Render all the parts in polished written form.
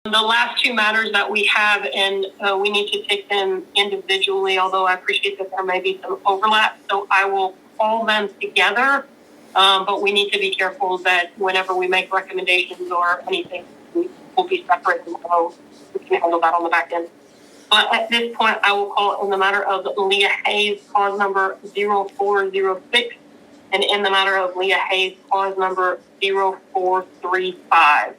The last two matters that we have, and we need to take them individually, although I appreciate that there may be some overlap, so I will call them together, but we need to be careful that whenever we make recommendations or anything, we will be separate, and so we can handle that on the back end. But at this point, I will call in the matter of Leah Hayes, cause number 0406, and in the matter of Leah Hayes, cause number 0435.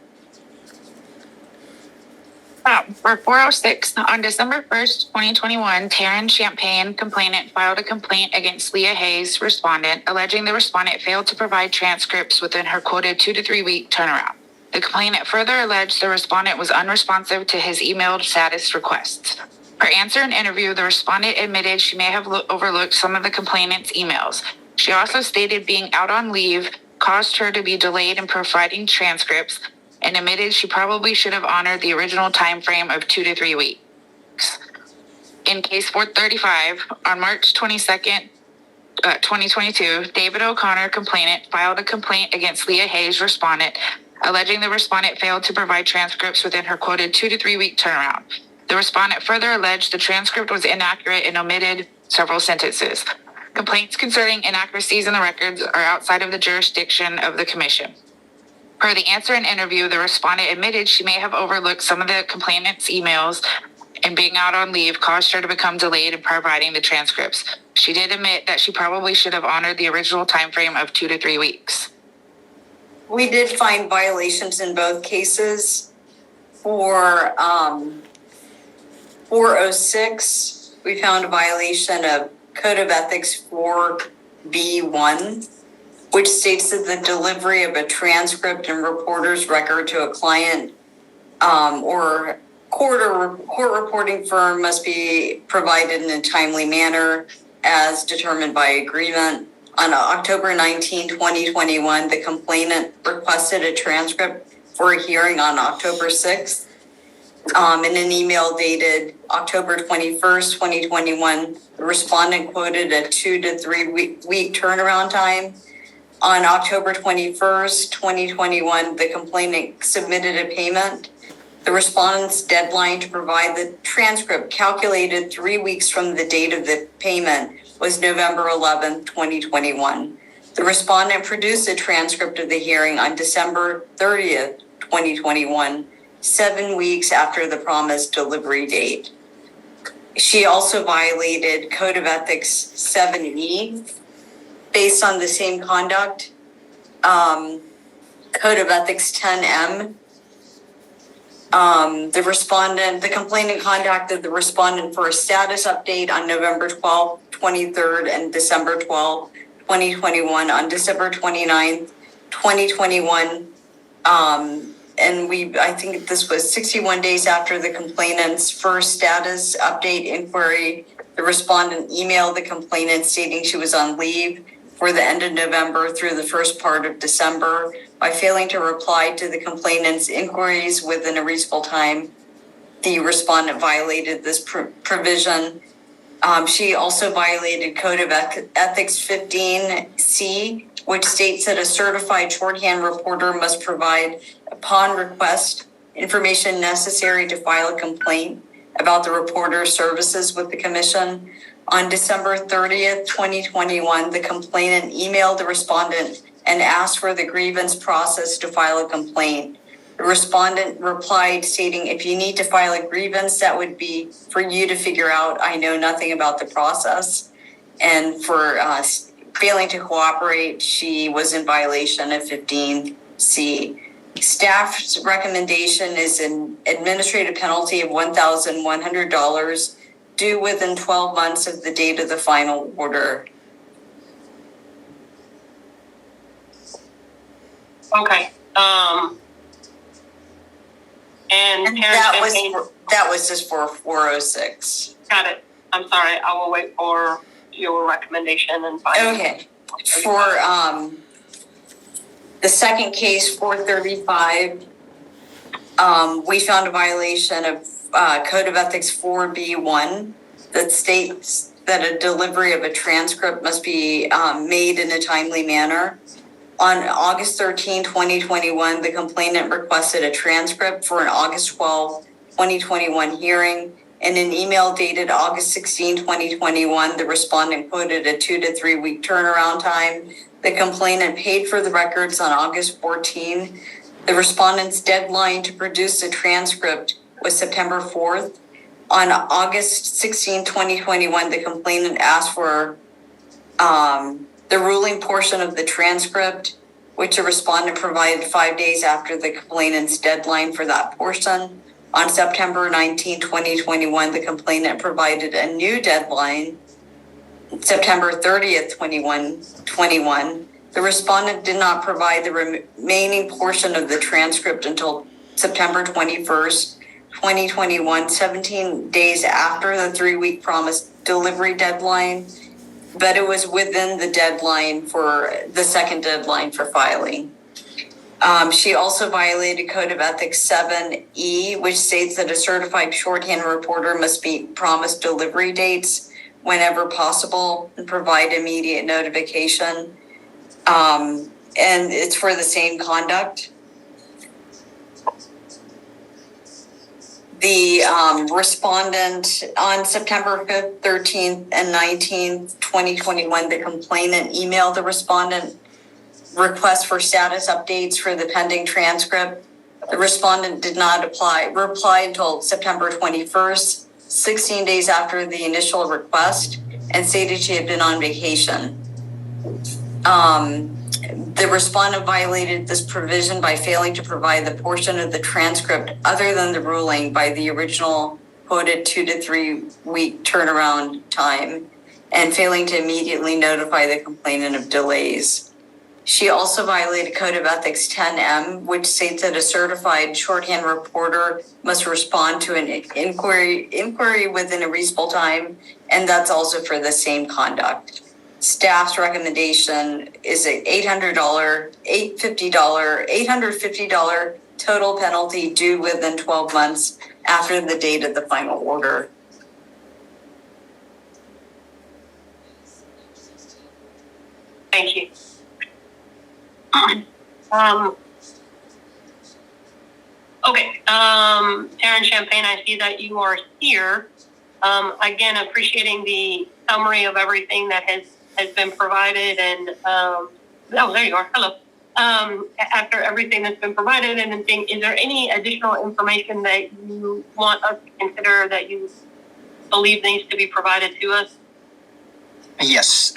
For 406, on December 1st, 2021, Taran Champagne, complainant, filed a complaint against Leah Hayes, respondent, alleging the respondent failed to provide transcripts within her quoted 2 to 3 week turnaround. The complainant further alleged the respondent was unresponsive to his emailed status requests. Her answer and interview, the respondent admitted she may have overlooked some of the complainant's emails. She also stated being out on leave caused her to be delayed in providing transcripts, and admitted she probably should have honored the original time frame of 2 to 3 weeks. In case 435, on March 22nd, 2022, David O'Connor, complainant, filed a complaint against Leah Hayes, respondent, alleging the respondent failed to provide transcripts within her quoted 2 to 3 week turnaround. The respondent further alleged the transcript was inaccurate and omitted several sentences. Complaints concerning inaccuracies in the records are outside of the jurisdiction of the commission. Per the answer and interview, the respondent admitted she may have overlooked some of the complainant's emails, and being out on leave caused her to become delayed in providing the transcripts. She did admit that she probably should have honored the original time frame of 2 to 3 weeks. We did find violations in both cases. For 406, we found a violation of Code of Ethics 4B1, which states that the delivery of a transcript and reporter's record to a client or court reporting firm must be provided in a timely manner as determined by agreement. On October 19, 2021, the complainant requested a transcript for a hearing on October 6th. In an email dated October 21st, 2021, the respondent quoted a 2 to 3 week turnaround time. On October 21st, 2021, the complainant submitted a payment. The respondent's deadline to provide the transcript, calculated 3 weeks from the date of the payment, was November 11th, 2021. The respondent produced a transcript of the hearing on December 30th, 2021, 7 weeks after the promised delivery date. She also violated Code of Ethics 7E based on the same conduct. Code of Ethics 10M. The complainant contacted the respondent for a status update on November 12th, 23rd, and December 12th, 2021. On December 29th, 2021, I think this was 61 days after the complainant's first status update inquiry, the respondent emailed the complainant stating she was on leave for the end of November through the first part of December. By failing to reply to the complainant's inquiries within a reasonable time, the respondent violated this provision. She also violated Code of Ethics 15C, which states that a certified shorthand reporter must provide, upon request, information necessary to file a complaint about the reporter's services with the commission. On December 30th, 2021, the complainant emailed the respondent and asked for the grievance process to file a complaint. The respondent replied stating, if you need to file a grievance, that would be for you to figure out. I know nothing about the process. And for failing to cooperate, she was in violation of 15C. Staff's recommendation is an administrative penalty of $1,100 due within 12 months of the date of the final order. Okay. And that was just for 406. Got it. I'm sorry. I will wait for your recommendation and find. Okay. For the second case, 435, we found a violation of Code of Ethics 4B1 that states that a delivery of a transcript must be made in a timely manner. On August 13, 2021, the complainant requested a transcript for an August 12, 2021 hearing. In an email dated August 16, 2021, the respondent quoted a 2 to 3 week turnaround time. The complainant paid for the records on August 14. The respondent's deadline to produce the transcript was September 4th. On August 16, 2021, the complainant asked for the ruling portion of the transcript, which the respondent provided 5 days after the complainant's deadline for that portion. On September 19, 2021, the complainant provided a new deadline, September 30th, 2021. The respondent did not provide the remaining portion of the transcript until September 21st, 2021, 17 days after the 3-week promised delivery deadline, but it was within the deadline for the second deadline for filing. She also violated Code of Ethics 7E, which states that a certified shorthand reporter must be promised delivery dates whenever possible and provide immediate notification. And it's for the same conduct. The respondent on September 5th, 13th, and 19th, 2021, the complainant emailed the respondent request for status updates for the pending transcript. The respondent did not reply until September 21st, 16 days after the initial request, and stated she had been on vacation. The respondent violated this provision by failing to provide the portion of the transcript other than the ruling by the original quoted 2 to 3 week turnaround time and failing to immediately notify the complainant of delays. She also violated Code of Ethics 10M, which states that a certified shorthand reporter must respond to an inquiry within a reasonable time, and that's also for the same conduct. Staff's recommendation is an $850 total penalty due within 12 months after the date of the final order. Thank you. Okay, Taran Champagne, I see that you are here. Again, appreciating the summary of everything that has been provided, and there you are. Hello. After everything that's been provided, and is there any additional information that you want us to consider that you believe needs to be provided to us? Yes.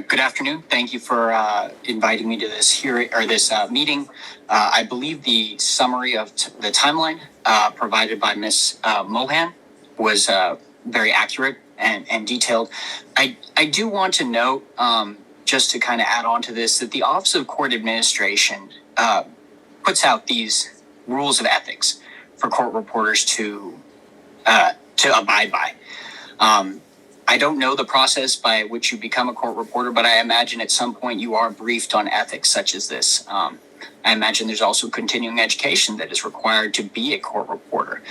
Good afternoon. Thank you for inviting me to this hearing or this meeting. I believe the summary of the timeline provided by Ms. Mohan was very accurate and detailed. I do want to note, just to kind of add on to this, that the Office of Court Administration puts out these rules of ethics for court reporters to abide by. I don't know the process by which you become a court reporter, but I imagine at some point you are briefed on ethics such as this. I imagine there's also continuing education that is required to be a court reporter.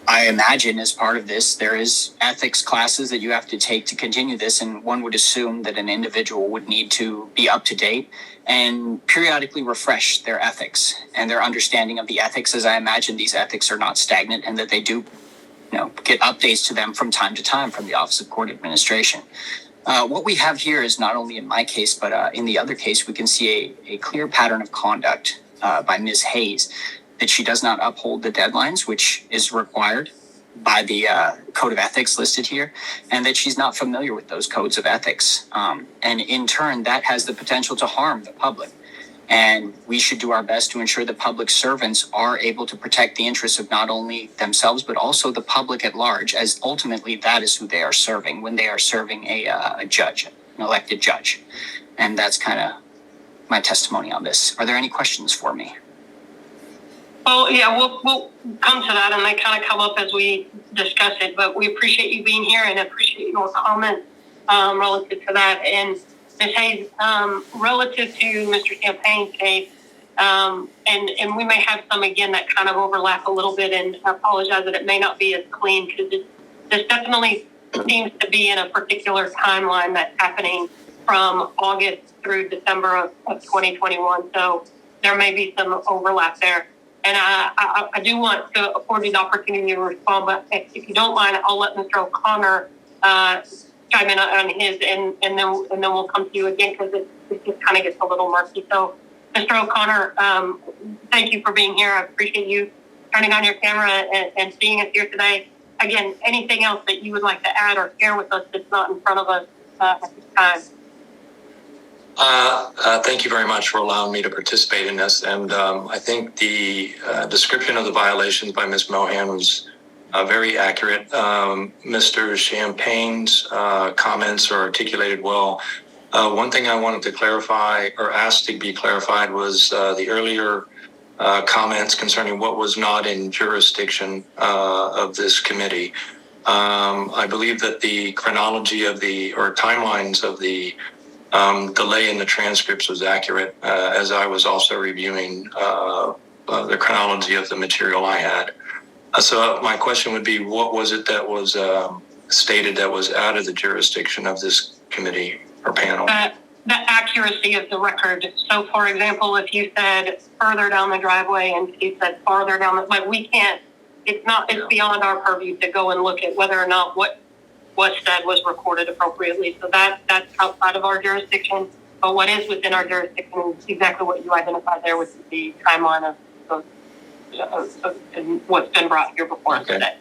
I imagine as part of this, there is ethics classes that you have to take to continue this, and one would assume that an individual would need to be up to date and periodically refresh their ethics and their understanding of the ethics, as I imagine these ethics are not stagnant and that they do get updates to them from time to time from the Office of Court Administration. What we have here is not only in my case, but in the other case, we can see a clear pattern of conduct by Ms. Hayes, that she does not uphold the deadlines, which is required by the Code of Ethics listed here, and that she's not familiar with those codes of ethics. And in turn, that has the potential to harm the public. And we should do our best to ensure that public servants are able to protect the interests of not only themselves, but also the public at large, as ultimately that is who they are serving when they are serving a judge, an elected judge. And that's kind of my testimony on this. Are there any questions for me? Well, yeah, we'll come to that, and they kind of come up as we discuss it, but we appreciate you being here and appreciate your comment relative to that. And Ms. Hayes, relative to Mr. Champagne's case, and we may have some, again, that kind of overlap a little bit, and I apologize that it may not be as clean, because this definitely seems to be in a particular timeline that's happening from August through December of 2021. So there may be some overlap there. And I do want to afford you the opportunity to respond, but if you don't mind, I'll let Mr. O'Connor chime in on his, and then we'll come to you again, because it just kind of gets a little murky. So, Mr. O'Connor, thank you for being here. I appreciate you turning on your camera and seeing us here today. Again, anything else that you would like to add or share with us that's not in front of us at this time? Thank you very much for allowing me to participate in this. And I think the description of the violations by Ms. Mohan was very accurate. Mr. Champagne's comments are articulated well. One thing I wanted to clarify, or ask to be clarified, was the earlier comments concerning what was not in jurisdiction of this committee. I believe that the chronology of or timelines of the delay in the transcripts was accurate, as I was also reviewing the chronology of the material I had. So my question would be, what was it that was stated that was out of the jurisdiction of this committee or panel? The accuracy of the record. So, for example, if you said further down the driveway and you said farther down the, we can't, it's beyond our purview to go and look at whether or not what said was recorded appropriately. So that's outside of our jurisdiction. But what is within our jurisdiction is exactly what you identified there, with the timeline of what's been brought here before us today.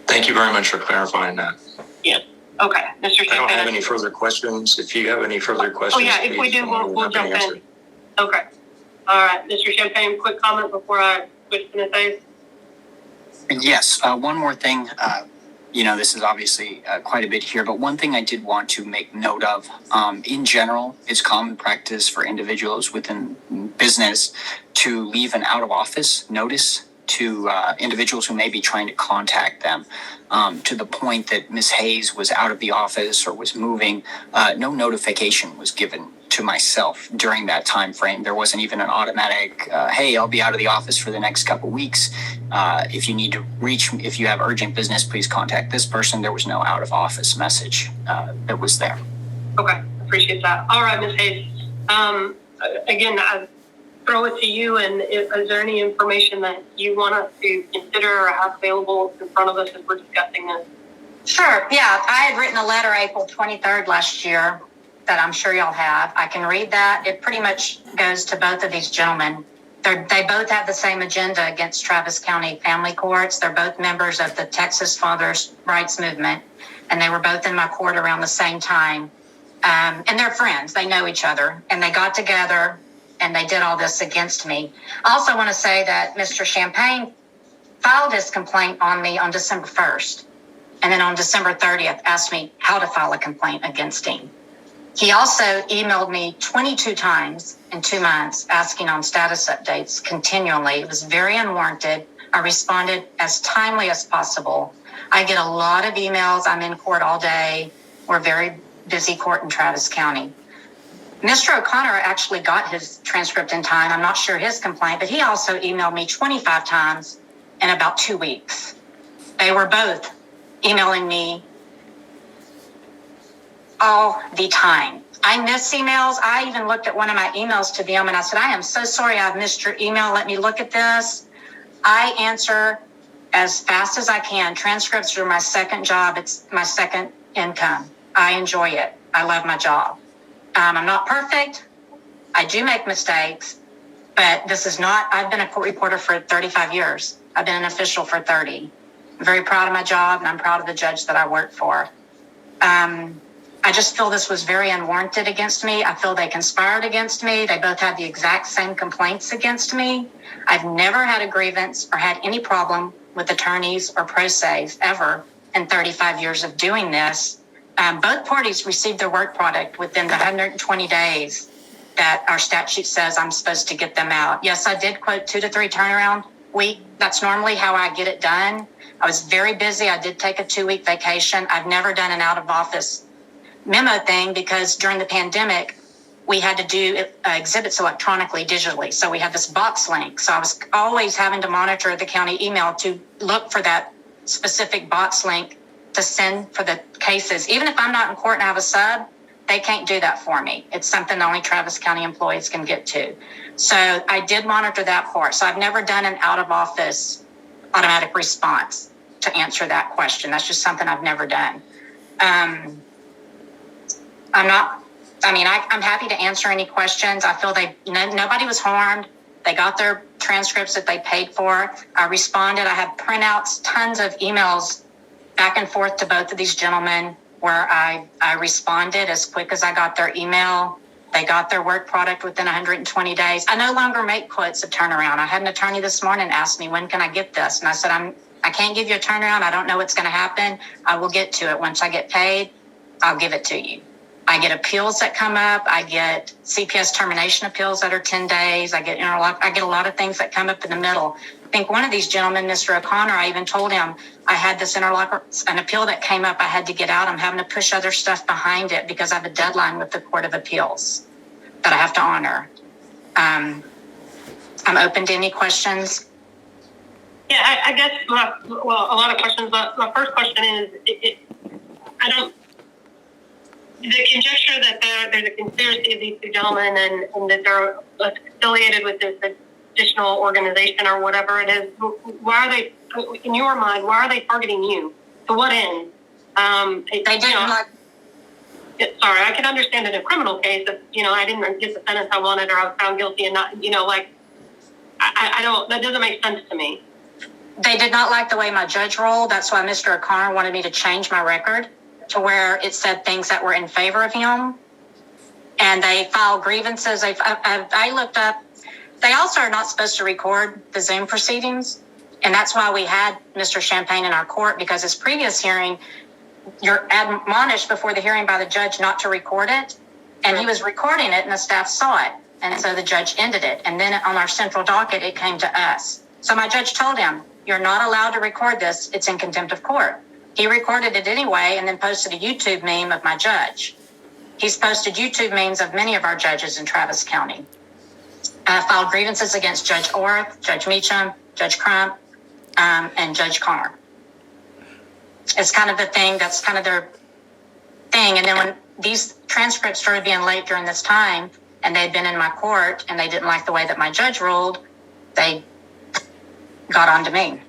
Thank you very much for clarifying that. Yes. Okay, Mr. Champagne. I don't have any further questions. If you have any further questions, if we do, we'll jump in. Okay. All right, Mr. Champagne, quick comment before I switch to Ms. Hayes. Yes, one more thing. This is obviously quite a bit here, but one thing I did want to make note of, in general, it's common practice for individuals within business to leave an out-of-office notice to individuals who may be trying to contact them, to the point that Ms. Hayes was out of the office or was moving. No notification was given to myself during that time frame. There wasn't even an automatic, hey, I'll be out of the office for the next couple weeks. If you need to reach, if you have urgent business, please contact this person. There was no out of office message that was there. Okay, appreciate that. All right, Ms. Hayes. Again, I throw it to you, and is there any information that you want us to consider or have available in front of us as we're discussing this? Sure, yeah. I had written a letter April 23rd last year that I'm sure y'all have. I can read that. It pretty much goes to both of these gentlemen. They both have the same agenda against Travis County family courts. They're both members of the Texas Fathers' Rights Movement, and they were both in my court around the same time. And they're friends. They know each other, and they got together and they did all this against me. I also want to say that Mr. Champagne filed his complaint on me on December 1st, and then on December 30th asked me how to file a complaint against him. He also emailed me 22 times in 2 months asking on status updates continually. It was very unwarranted. I responded as timely as possible. I get a lot of emails. I'm in court all day. We're a very busy court in Travis County. Mr. O'Connor actually got his transcript in time. I'm not sure his complaint, but he also emailed me 25 times in about 2 weeks. They were both emailing me all the time. I miss emails. I even looked at one of my emails to them and I said, I am so sorry I've missed your email. Let me look at this. I answer as fast as I can. Transcripts are my second job. It's my second income. I enjoy it. I love my job. I'm not perfect. I do make mistakes, but this is not, I've been a court reporter for 35 years. I've been an official for 30. I'm very proud of my job, and I'm proud of the judge that I work for. I just feel this was very unwarranted against me. I feel they conspired against me. They both had the exact same complaints against me. I've never had a grievance or had any problem with attorneys or pro ses ever in 35 years of doing this. Both parties received their work product within the 120 days that our statute says I'm supposed to get them out. Yes, I did quote 2 to 3 turnaround week. That's normally how I get it done. I was very busy. I did take a 2-week vacation. I've never done an out-of-office memo thing because during the pandemic, we had to do exhibits electronically, digitally. So we had this box link. So I was always having to monitor the county email to look for that specific box link to send for the cases. Even if I'm not in court and I have a sub, They can't do that for me. It's something only Travis County employees can get to. So I did monitor that part. So I've never done an out of office automatic response to answer that question. That's just something I've never done. I'm happy to answer any questions. I feel nobody was harmed. They got their transcripts that they paid for. I responded. I have printouts, tons of emails back and forth to both of these gentlemen where I responded as quick as I got their email. They got their work product within 120 days. I no longer make quotes of turnaround. I had an attorney this morning ask me, when can I get this? And I said, I can't give you a turnaround. I don't know what's going to happen. I will get to it. Once I get paid, I'll give it to you. I get appeals that come up. I get CPS termination appeals that are 10 days. I get interlock. I get a lot of things that come up in the middle. I think one of these gentlemen, Mr. O'Connor, I even told him I had this an appeal that came up. I had to get out. I'm having to push other stuff behind it because I have a deadline with the Court of Appeals that I have to honor. I'm open to any questions. Yeah, I guess a lot of questions. But my first question is, the conjecture that there's a conspiracy of these two gentlemen and that they're affiliated with this additional organization or whatever it is. Why are they, in your mind, why are they targeting you? To what end? They didn't like. Sorry, I can understand in a criminal case if, I didn't get the sentence I wanted or I was found guilty and not, I don't, that doesn't make sense to me. They did not like the way my judge ruled. That's why Mr. O'Connor wanted me to change my record to where it said things that were in favor of him. And they filed grievances. I looked up, they also are not supposed to record the Zoom proceedings. And that's why we had Mr. Champagne in our court, because his previous hearing, you're admonished before the hearing by the judge not to record it. And he was recording it and the staff saw it. And so the judge ended it. And then on our central docket, it came to us. So my judge told him, you're not allowed to record this. It's in contempt of court. He recorded it anyway and then posted a YouTube meme of my judge. He's posted YouTube memes of many of our judges in Travis County. I filed grievances against Judge Orth, Judge Meacham, Judge Crump, and Judge Connor. It's kind of the thing, that's kind of their thing. And then when these transcripts started being late during this time and they'd been in my court and they didn't like the way that my judge ruled, they got on to me.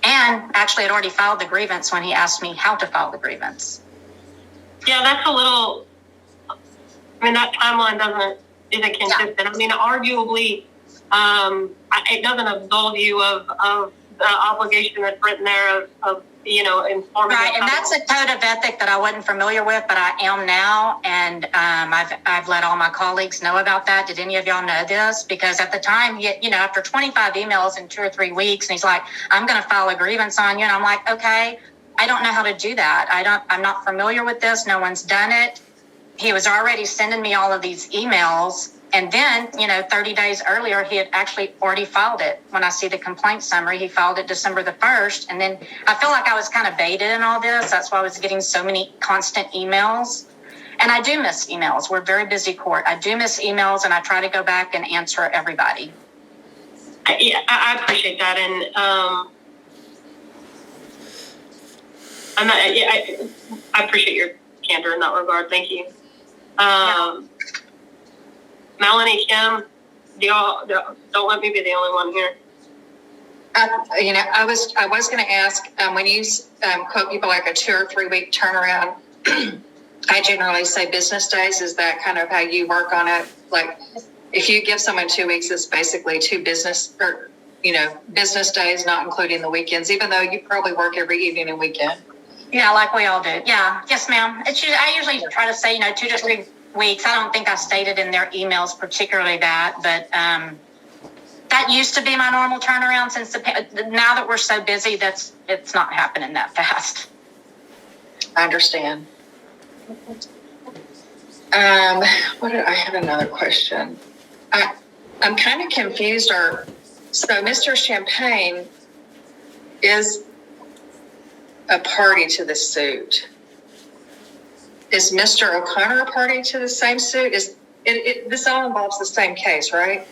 And actually had already filed the grievance when he asked me how to file the grievance. Yeah, that's a little, that timeline isn't consistent. Yeah. Arguably, it doesn't absolve you of the obligation that's written there of informing. Right, and that's a code of ethic that I wasn't familiar with, but I am now, and I've let all my colleagues know about that. Did any of y'all know this? Because at the time, after 25 emails in 2 or 3 weeks, and he's like, "I'm going to file a grievance on you," and I'm like, "Okay, I don't know how to do that. I'm not familiar with this. No one's done it." He was already sending me all of these emails. And then, 30 days earlier, he had actually already filed it. When I see the complaint summary, he filed it December the 1st. And then I feel like I was kind of baited in all this. That's why I was getting so many constant emails. And I do miss emails. We're a very busy court. I do miss emails, and I try to go back and answer everybody. Yeah, I appreciate that. And I appreciate your candor in that regard. Thank you. Melanie, Kim, don't let me be the only one here. I was going to ask, when you quote people like a 2 or 3 week turnaround, I generally say business days. Is that kind of how you work on it? Like, if you give someone 2 weeks, it's basically business days, not including the weekends, even though you probably work every evening and weekend. Yeah, like we all do. Yeah, yes, ma'am. I usually try to say, 2 to 3 weeks. I don't think I stated in their emails particularly that, but that used to be my normal turnaround since now that we're so busy, it's not happening that fast. I understand. I had another question. I'm kind of confused. So Mr. Champagne is a party to the suit. Is Mr. O'Connor a party to the same suit? This all involves the same case, right?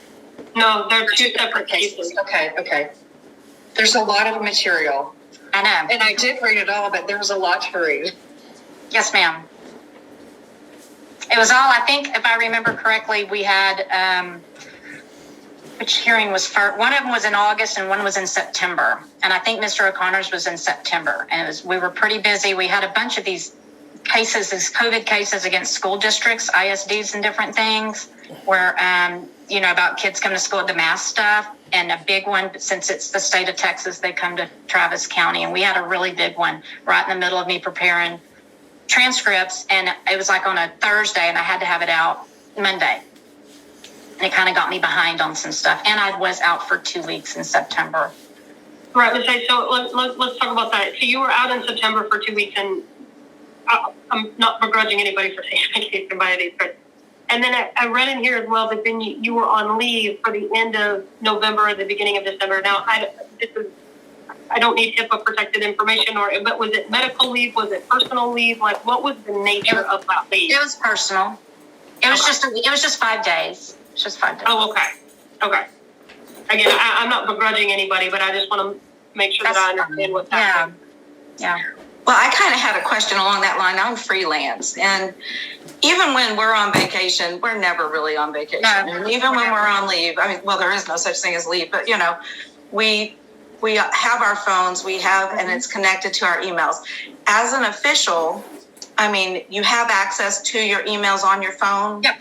No, they're two separate cases. Okay. There's a lot of material. I know. And I did read it all, but there was a lot to read. Yes, ma'am. It was all, I think, if I remember correctly, we had, which hearing was first? One of them was in August and one was in September. And I think Mr. O'Connor's was in September. And we were pretty busy. We had a bunch of these cases, these COVID cases against school districts, ISDs and different things where, about kids coming to school with the mask stuff. And a big one, since it's the state of Texas, they come to Travis County. And we had a really big one right in the middle of me preparing transcripts. And it was like on a Thursday and I had to have it out Monday. And it kind of got me behind on some stuff. And I was out for 2 weeks in September. Right, Ms. So let's talk about that. So you were out in September for 2 weeks, and I'm not begrudging anybody for taking somebody these cards. And then I read in here as well that then you were on leave for the end of November or the beginning of December. Now, I don't need HIPAA protected information, but was it medical leave? Was it personal leave? Like, what was the nature of that leave? It was personal. It was just 5 days. It's just 5 days. Oh, okay. Again, I'm not begrudging anybody, but I just want to make sure that I understand what's happening. Yeah. Well, I kind of had a question along that line. I'm freelance, and even when we're on vacation, we're never really on vacation. No. And even when we're on leave, there is no such thing as leave, but we have our phones, and it's connected to our emails. As an official, you have access to your emails on your phone? Yep.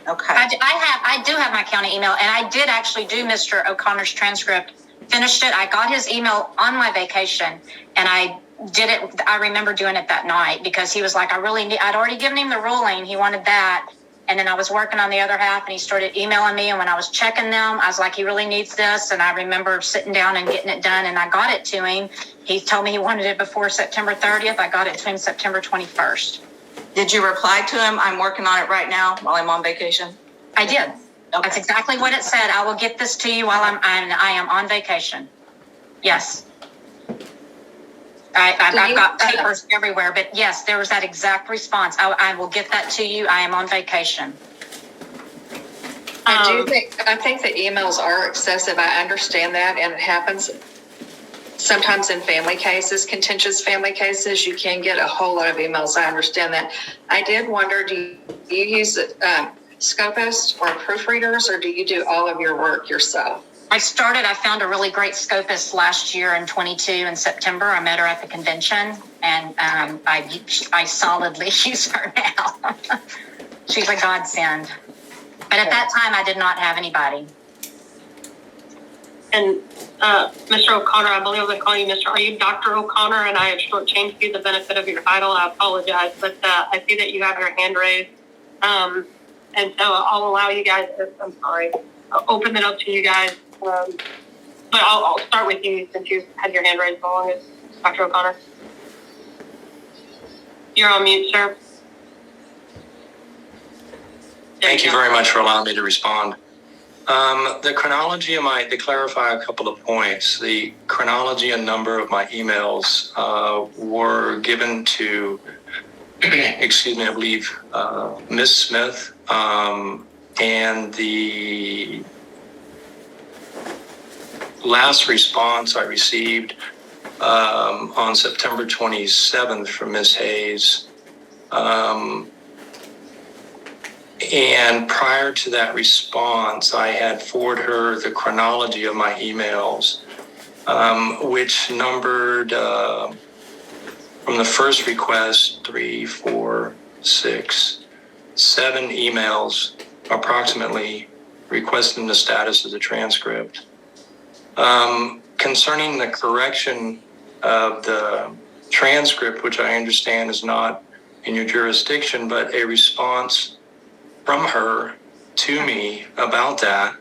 Okay. I do have my county email, and I did actually do Mr. O'Connor's transcript, finished it. I got his email on my vacation, and I did it. I remember doing it that night because he was like, I'd already given him the ruling. He wanted that. And then I was working on the other half and he started emailing me. And when I was checking them, I was like, he really needs this. And I remember sitting down and getting it done. And I got it to him. He told me he wanted it before September 30th. I got it to him September 21st. Did you reply to him? I'm working on it right now while I'm on vacation. I did. Okay. That's exactly what it said. I will get this to you while I am on vacation. Yes. I've got papers everywhere, but yes, there was that exact response. I will get that to you. I am on vacation. I think the emails are excessive. I understand that, and it happens sometimes in family cases, contentious family cases. You can get a whole lot of emails. I understand that. I did wonder, do you use Scopus or proofreaders, or do you do all of your work yourself? I found a really great scopist last year in 22 in September. I met her at the convention, and I solidly use her now. She's a godsend. But at that time, I did not have anybody. And Mr. O'Connor, I believe I call you Mr. Are you Dr. O'Connor? And I have shortchanged you the benefit of your title. I apologize, but I see that you have your hand raised. And so I'll allow you guys I'll open it up to you guys. But I'll start with you since you had your hand raised as long as Dr. O'Connor. You're on mute, sir. Thank you very much for allowing me to respond. The chronology to clarify a couple of points, the chronology and number of my emails were given to, I believe, Ms. Smith, and the last response I received on September 27th from Ms. Hayes. And prior to that response, I had forwarded her the chronology of my emails, which numbered from the first request 3, 4, 6, 7 emails approximately requesting the status of the transcript. Concerning the correction of the transcript, which I understand is not in your jurisdiction, but a response from her to me about that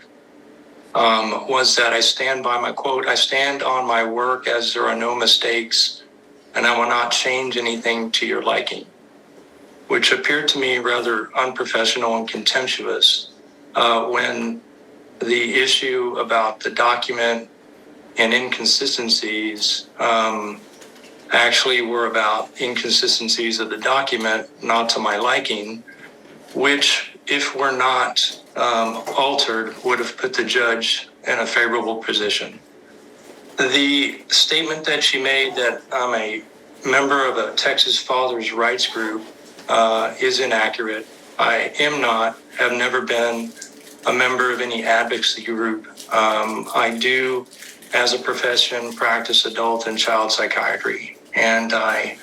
was that I stand by my quote, I stand on my work as there are no mistakes, and I will not change anything to your liking, which appeared to me rather unprofessional and contemptuous when the issue about the document and inconsistencies actually were about inconsistencies of the document, not to my liking, which, if were not altered, would have put the judge in a favorable position. The statement that she made that I'm a member of a Texas Fathers' Rights group is inaccurate. I have never been a member of any advocacy group. I do, as a profession, practice adult and child psychiatry, and I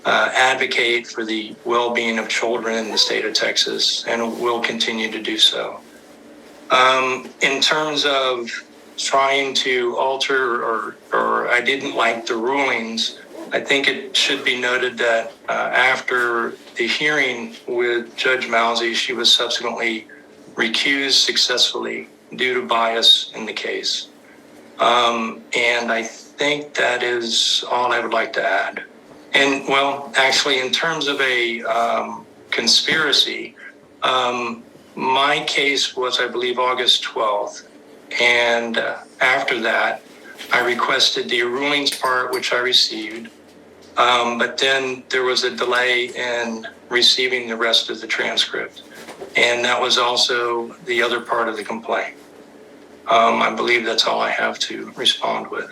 advocate for the well-being of children in the state of Texas, and will continue to do so. In terms of trying to alter or I didn't like the rulings, I think it should be noted that after the hearing with Judge Mauzy, she was subsequently recused successfully due to bias in the case. And I think that is all I would like to add. And well, actually, in terms of a conspiracy, my case was, I believe, August 12th. And after that, I requested the rulings part, which I received. But then there was a delay in receiving the rest of the transcript. And that was also the other part of the complaint. I believe that's all I have to respond with.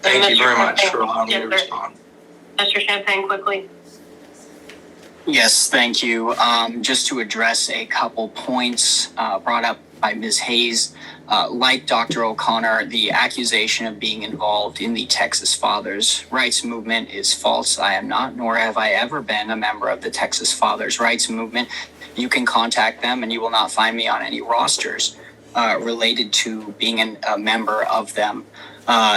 Thank you very much for allowing me to respond. Mr. Champagne, quickly. Yes, thank you. Just to address a couple points brought up by Ms. Hayes, like Dr. O'Connor, the accusation of being involved in the Texas Fathers' Rights Movement is false. I am not, nor have I ever been a member of the Texas Fathers' Rights Movement. You can contact them and you will not find me on any rosters related to being a member of them.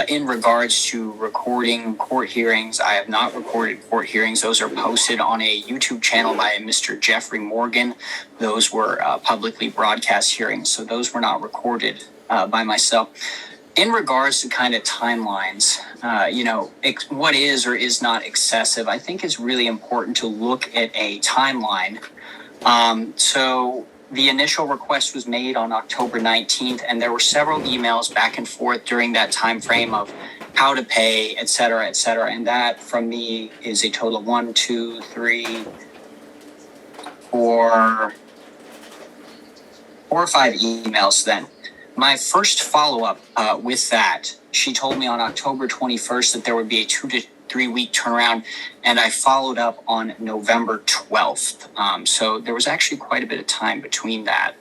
In regards to recording court hearings, I have not recorded court hearings. Those are posted on a YouTube channel by Mr. Jeffrey Morgan. Those were publicly broadcast hearings, so those were not recorded by myself. In regards to kind of timelines, what is or is not excessive, I think is really important to look at a timeline. So the initial request was made on October 19th, and there were several emails back and forth during that time frame of how to pay, et cetera, et cetera. And that, from me, is a total of 1, 2, 3, 4 or 5 emails then. My first follow-up with that, she told me on October 21st that there would be a 2 to 3 week turnaround, and I followed up on November 12th. So there was actually quite a bit of time between that.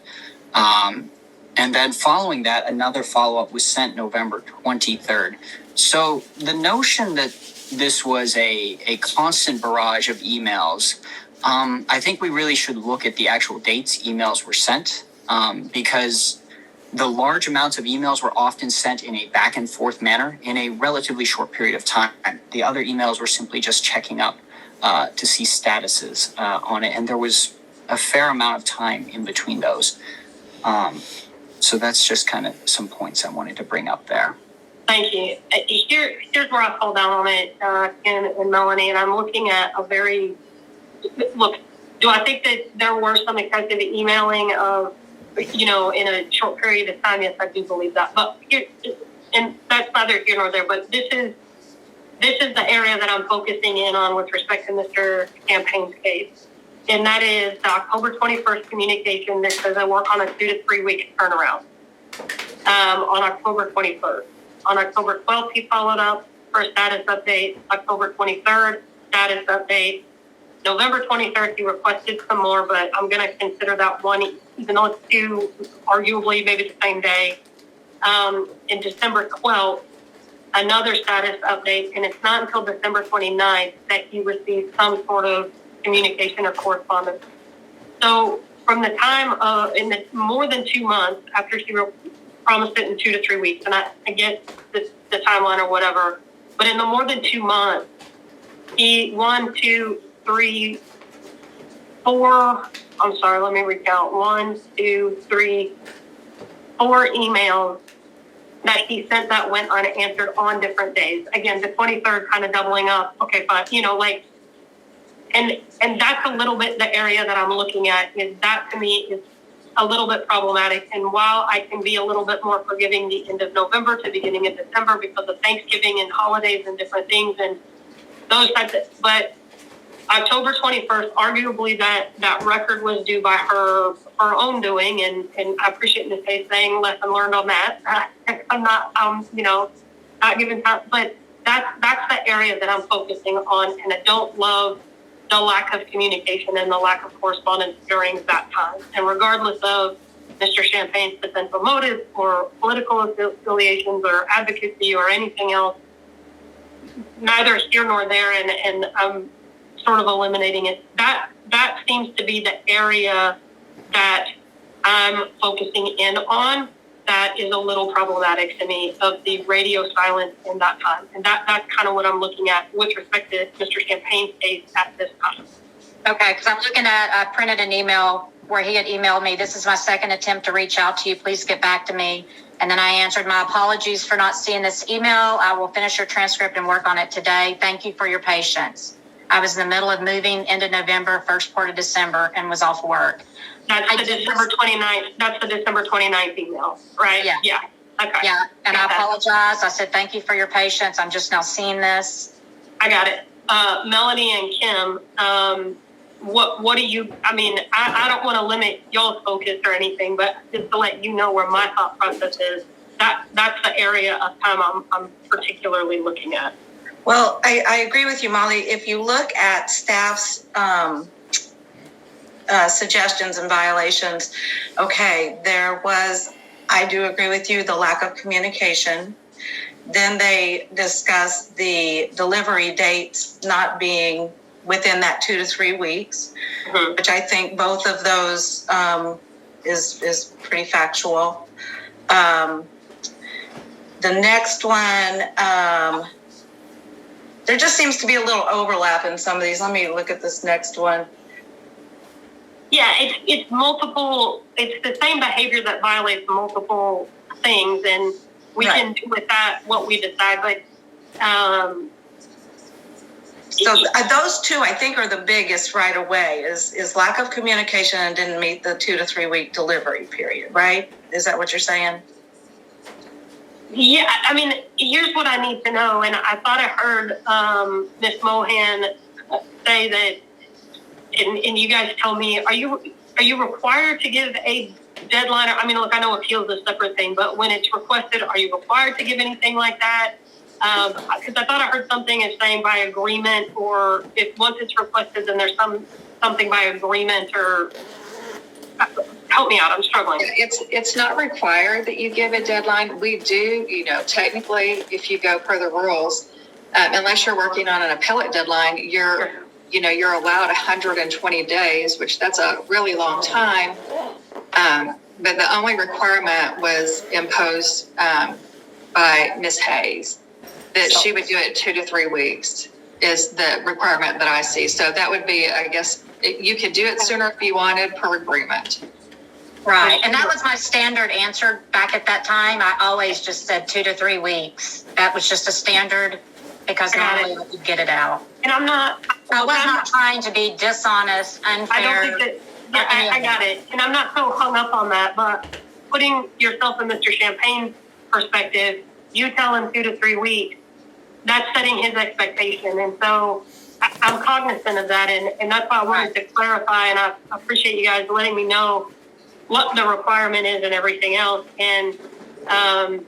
And then following that, another follow-up was sent November 23rd. So the notion that this was a constant barrage of emails, I think we really should look at the actual dates emails were sent, because the large amounts of emails were often sent in a back and forth manner in a relatively short period of time. The other emails were simply just checking up to see statuses on it. And there was a fair amount of time in between those. So that's just kind of some points I wanted to bring up there. Thank you. Here's where I fall down on it, Ken and Melanie, and I'm looking at look, do I think that there were some excessive emailing of, in a short period of time? Yes, I do believe that. But here, and that's neither here nor there, but this is the area that I'm focusing in on with respect to Mr. Champagne's case. And that is the October 21st communication that says I work on a 2 to 3 week turnaround on October 21st. On October 12th, he followed up for a status update. October 23rd, status update. November 23rd, he requested some more, but I'm going to consider that one, even though it's 2, arguably maybe the same day. In December 12th, another status update, and it's not until December 29th that he received some sort of communication or correspondence. So from the time in the more than 2 months after she promised it in 2 to 3 weeks, and I get the timeline or whatever, but in the more than 2 months, he 1, 2, 3, 4, I'm sorry, let me recount. 1, 2, 3, 4 emails that he sent that went unanswered on different days. Again, the 23rd kind of doubling up. Okay, fine. And that's a little bit the area that I'm looking at, is that to me is a little bit problematic. And while I can be a little bit more forgiving the end of November to beginning of December because of Thanksgiving and holidays and different things and those types of, but October 21st, arguably that record was due by her own doing, and I appreciate Ms. Hayes saying lesson learned on that. I'm not, not giving time, but that's the area that I'm focusing on, and I don't love the lack of communication and the lack of correspondence during that time. And regardless of Mr. Champagne's potential motives or political affiliations or advocacy or anything else, neither here nor there, and I'm sort of eliminating it. That seems to be the area that I'm focusing in on that is a little problematic to me, of the radio silence in that time. And that's kind of what I'm looking at with respect to Mr. Champagne's case at this time. Okay, because I'm looking at, I printed an email where he had emailed me, "This is my second attempt to reach out to you. Please get back to me." And then I answered, "My apologies for not seeing this email. I will finish your transcript and work on it today. Thank you for your patience. I was in the middle of moving into November, first part of December, and was off work." That's the December 29th. That's the December 29th email, right? Yeah. Yeah. Okay. Yeah, and I apologize. I said, "Thank you for your patience. I'm just now seeing this." I got it. Melanie and Kim, what do you, I mean, I don't want to limit y'all's focus or anything, but just to let you know where my thought process is, that's the area of time I'm particularly looking at. Well, I agree with you, Molly. If you look at staff's suggestions and violations, okay, there was, I do agree with you, the lack of communication. Then they discussed the delivery dates not being within that 2 to 3 weeks, which I think both of those is pretty factual. The next one, there just seems to be a little overlap in some of these. Let me look at this next one. Yeah, it's multiple, it's the same behavior that violates multiple things, and we can do with that what we decide, but so those two, I think, are the biggest right away, is lack of communication and didn't meet the 2 to 3 week delivery period, right? Is that what you're saying? Yeah, I mean, here's what I need to know, and I thought I heard Ms. Mohan say that, and you guys tell me, are you required to give a deadline? I mean, look, I know appeals is a separate thing, but when it's requested, are you required to give anything like that? Because I thought I heard something as saying by agreement, or if once it's requested, then there's something by agreement, or help me out, I'm struggling. It's not required that you give a deadline. We do, technically, if you go per the rules, unless you're working on an appellate deadline, you're allowed 120 days, which that's a really long time. But the only requirement was imposed by Ms. Hayes, that she would do it 2 to 3 weeks is the requirement that I see. So that would be, I guess, you could do it sooner if you wanted per agreement. Right, and that was my standard answer back at that time. I always just said 2 to 3 weeks. That was just a standard, because normally we could get it out. And I was not trying to be dishonest, unfair. I don't think that, I got it. And I'm not so hung up on that, but putting yourself in Mr. Champagne's perspective, you tell him 2 to 3 weeks, that's setting his expectation. And so I'm cognizant of that. And that's why I wanted to clarify, and I appreciate you guys letting me know what the requirement is and everything else. And, and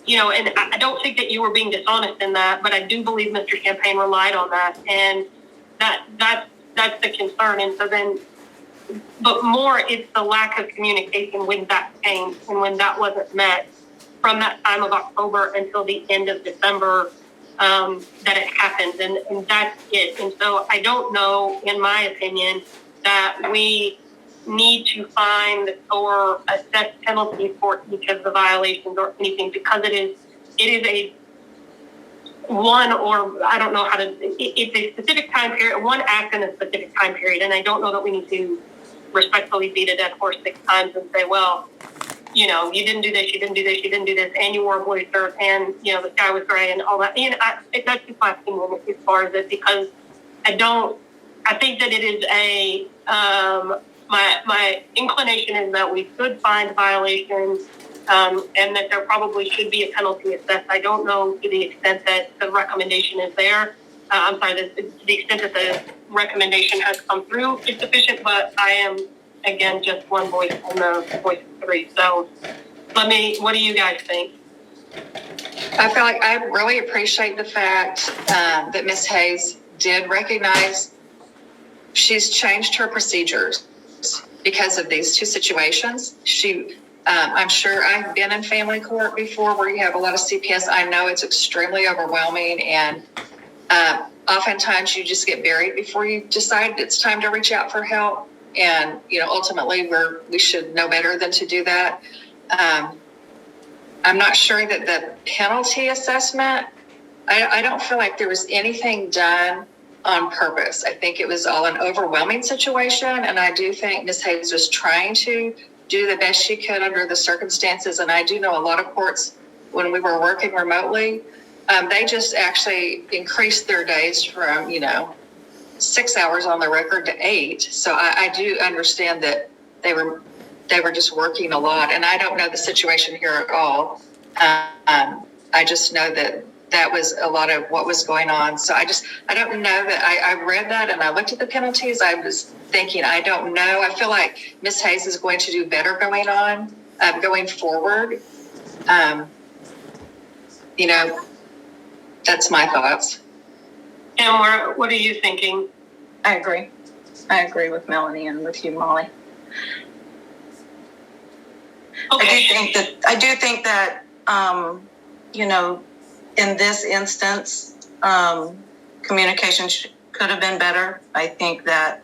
I don't think that you were being dishonest in that, but I do believe Mr. Champagne relied on that. And that's the concern. And so then, but more, it's the lack of communication when that changed and when that wasn't met from that time of October until the end of December, that it happened. And that's it. And so I don't know, in my opinion, that we need to find or assess penalties for each of the violations or anything, because it is a one, or I don't know how to, it's a specific time period, one act in a specific time period. And I don't know that we need to respectfully beat a dead horse 6 times and say, well, you didn't do this, you didn't do this, you didn't do this, and you wore a blue shirt, and, the sky was gray and all that. And that's just my opinion as far as it, because I think that it is my inclination is that we could find violations, and that there probably should be a penalty assessed. I don't know to the extent that the recommendation is there. To the extent that the recommendation has come through is sufficient, but I am, again, just one voice on the voice of 3. So what do you guys think? I feel like I really appreciate the fact that Ms. Hayes did recognize she's changed her procedures because of these two situations. I'm sure I've been in family court before where you have a lot of CPS. I know it's extremely overwhelming, and oftentimes you just get buried before you decide it's time to reach out for help. And, ultimately we should know better than to do that. I'm not sure that the penalty assessment, I don't feel like there was anything done on purpose. I think it was all an overwhelming situation. And I do think Ms. Hayes was trying to do the best she could under the circumstances. And I do know a lot of courts, when we were working remotely, they just actually increased their days from, 6 hours on the record to 8. So I do understand that they were just working a lot. And I don't know the situation here at all. I just know that was a lot of what was going on. So I don't know that I read that and I looked at the penalties. I was thinking, I don't know. I feel like Ms. Hayes is going to do better going forward. That's my thoughts. And what are you thinking? I agree. I agree with Melanie and with you, Molly. Okay. I do think that in this instance, communication could have been better. I think that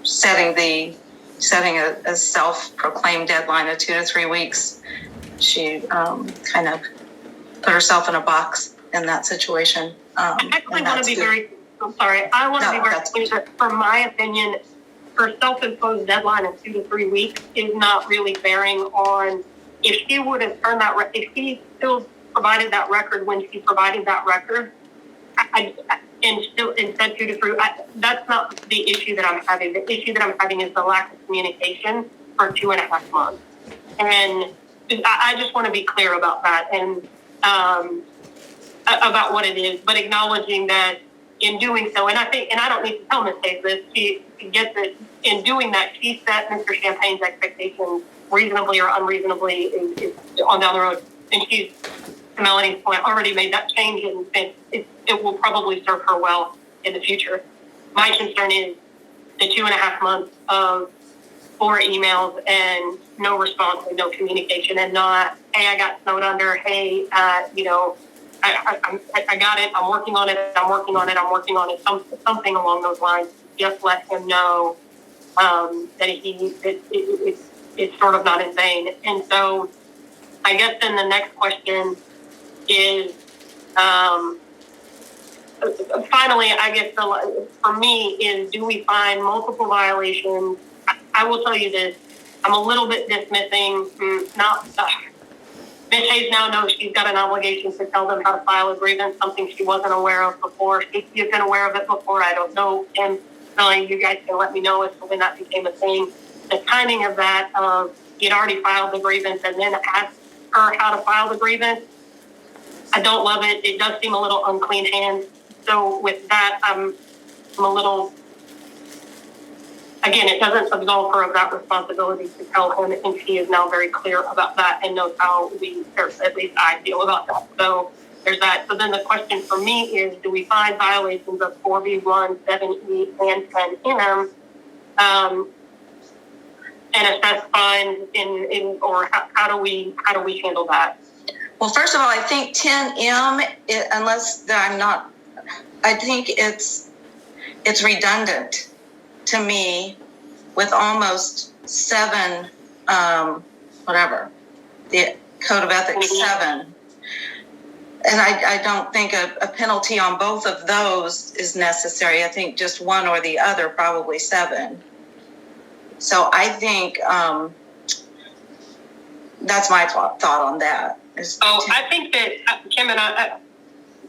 setting a self-proclaimed deadline of 2 to 3 weeks, she kind of put herself in a box in that situation. I actually want to be very clear that, for my opinion, her self-imposed deadline of 2 to 3 weeks is not bearing on if she would have turned if she still provided that record when she provided that record, and said 2 to 3. That's not the issue that I'm having. The issue that I'm having is the lack of communication for 2.5 months, and I just want to be clear about that and about what it is, but acknowledging that in doing so, and I don't need to tell Ms. Hayes this, she gets it. In doing that, she set Mr. Champagne's expectations reasonably or unreasonably is on down the road, and she's, to Melanie's point, already made that change, and it will probably serve her well in the future. My concern is the 2.5 months of 4 emails and no response and no communication, and not, hey, I got snowed under, hey, I got it, I'm working on it, something along those lines. Just let him know that it's sort of not in vain. And so I guess then the next question is, finally, I guess for me is, do we find multiple violations? I will tell you this, I'm a little bit dismissing, Ms. Hayes now knows she's got an obligation to tell them how to file a grievance, something she wasn't aware of before. She's been aware of it before, I don't know. And you guys can let me know as to when that became a thing. The timing of that, you'd already filed the grievance and then asked her how to file the grievance, I don't love it. It does seem a little unclean hands. So with that, I'm a little, again, it doesn't absolve her of that responsibility to tell him, and she is now very clear about that and knows how or at least I feel about that. So there's that. So then the question for me is, do we find violations of 4B1, 7E, and 10M, and assess fines or how do we handle that? Well, first of all, I think 10M, I think it's redundant to me with almost 7, the Code of Ethics 7. And I don't think a penalty on both of those is necessary. I think just one or the other, probably 7. So I think that's my thought on that. I think that, Kim and I,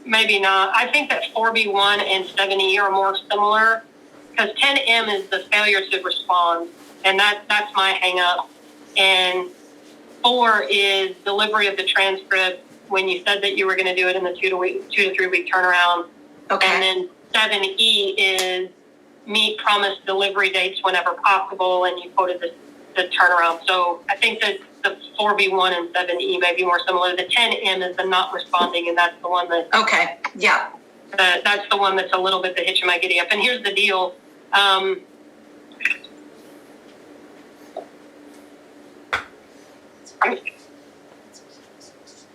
maybe not. I think that 4B1 and 7E are more similar, because 10M is the failure to respond, and that's my hang up. And 4 is delivery of the transcript when you said that you were going to do it in the 2 to 3 week turnaround. Okay. And then 7E is meet promised delivery dates whenever possible, and you quoted the turnaround. So I think that the 4B1 and 7E may be more similar. The 10M is the not responding, and that's the one that... Okay, yeah. That's the one that's a little bit the hitch in my giddy up. And here's the deal.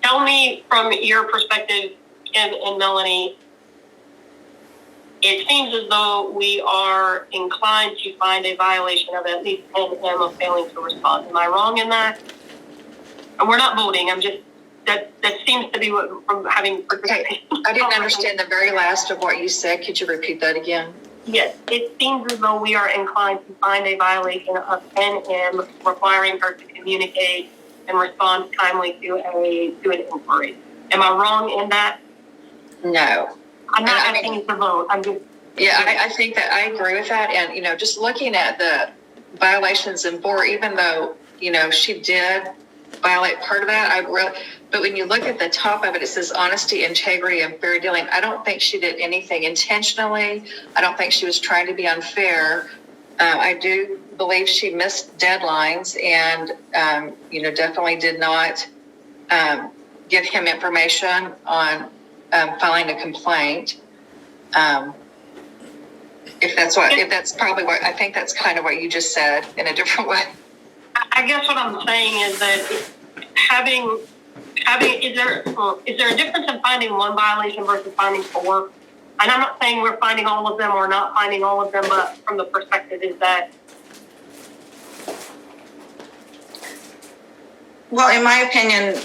Tell me from your perspective, Kim and Melanie, it seems as though we are inclined to find a violation of at least 10M of failing to respond. Am I wrong in that? And we're not voting. I'm just, that seems to be what, from having. Okay. I didn't understand the very last of what you said. Could you repeat that again? Yes, it seems as though we are inclined to find a violation of 10M requiring her to communicate and respond timely to an inquiry. Am I wrong in that? No. I'm not asking you to vote. I'm just. Yeah, I think that I agree with that. And, you know, just looking at the violations in 4, even though, you know, she did violate part of that, but when you look at the top of it, it says honesty, integrity, and fair dealing. I don't think she did anything intentionally. I don't think she was trying to be unfair. I do believe she missed deadlines and, you know, definitely did not give him information on filing a complaint. If that's probably what, I think that's kind of what you just said in a different way. I guess what I'm saying is that is there a difference in finding one violation versus finding 4? And I'm not saying we're finding all of them or not finding all of them, but from the perspective is that. Well, in my opinion,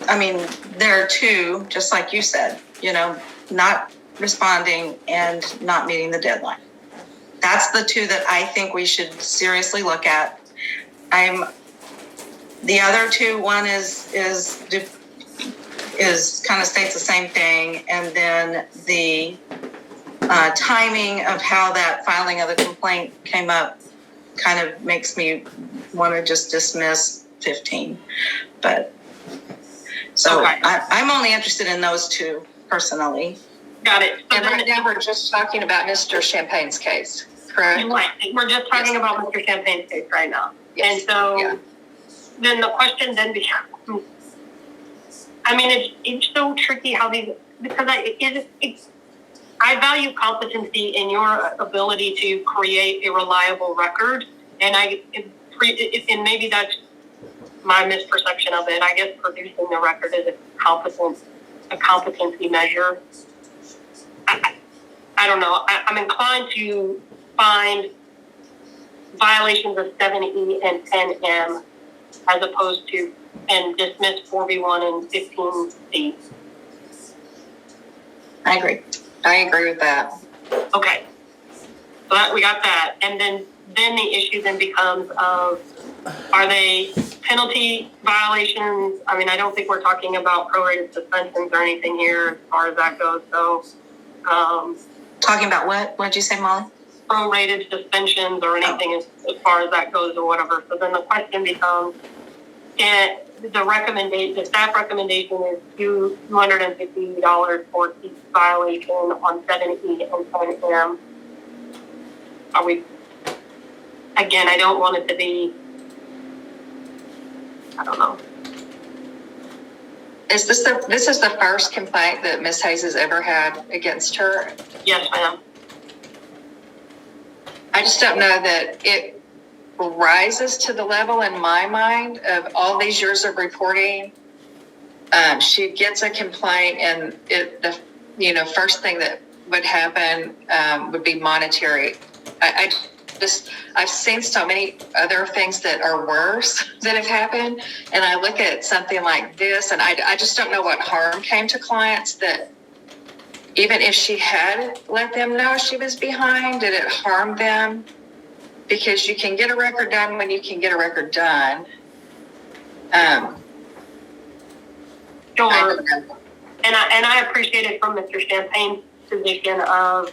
I mean, there are 2, just like you said, you know, not responding and not meeting the deadline. That's the 2 that I think we should seriously look at. The other 2, one is kind of states the same thing, and then the timing of how that filing of the complaint came up kind of makes me want to just dismiss 15. But so okay. I'm only interested in those 2 personally. Got it. So and right now we're just talking about Mr. Champagne's case, correct? Right. We're just talking about Mr. Champagne's case right now. Yes. And so then the question then becomes, I mean, it's so tricky how these, because I value competency in your ability to create a reliable record. And and maybe that's my misperception of it. I guess producing the record is a competency measure. I don't know. I'm inclined to find violations of 7E and 10M as opposed to and dismiss 4B1 and 15C. I agree with that. Okay. So we got that. And then the issue then becomes of, are they penalty violations? I mean, I don't think we're talking about prorated suspensions or anything here as far as that goes. So, talking about what? What did you say, Molly? Prorated suspensions or anything as far as that goes or whatever. So then the question becomes, the staff recommendation is $250 for each violation on 7E and 10M. Are we, again, I don't want it to be, I don't know. This is the first complaint that Ms. Hayes has ever had against her? Yes, ma'am. I just don't know that it rises to the level in my mind of all these years of reporting. She gets a complaint and the first thing that would happen would be monetary. I've seen so many other things that are worse that have happened, and I look at something like this, and I just don't know what harm came to clients that even if she had let them know she was behind, did it harm them? Because you can get a record done when you can get a record done. Sure. And I appreciate it from Mr. Champagne's position of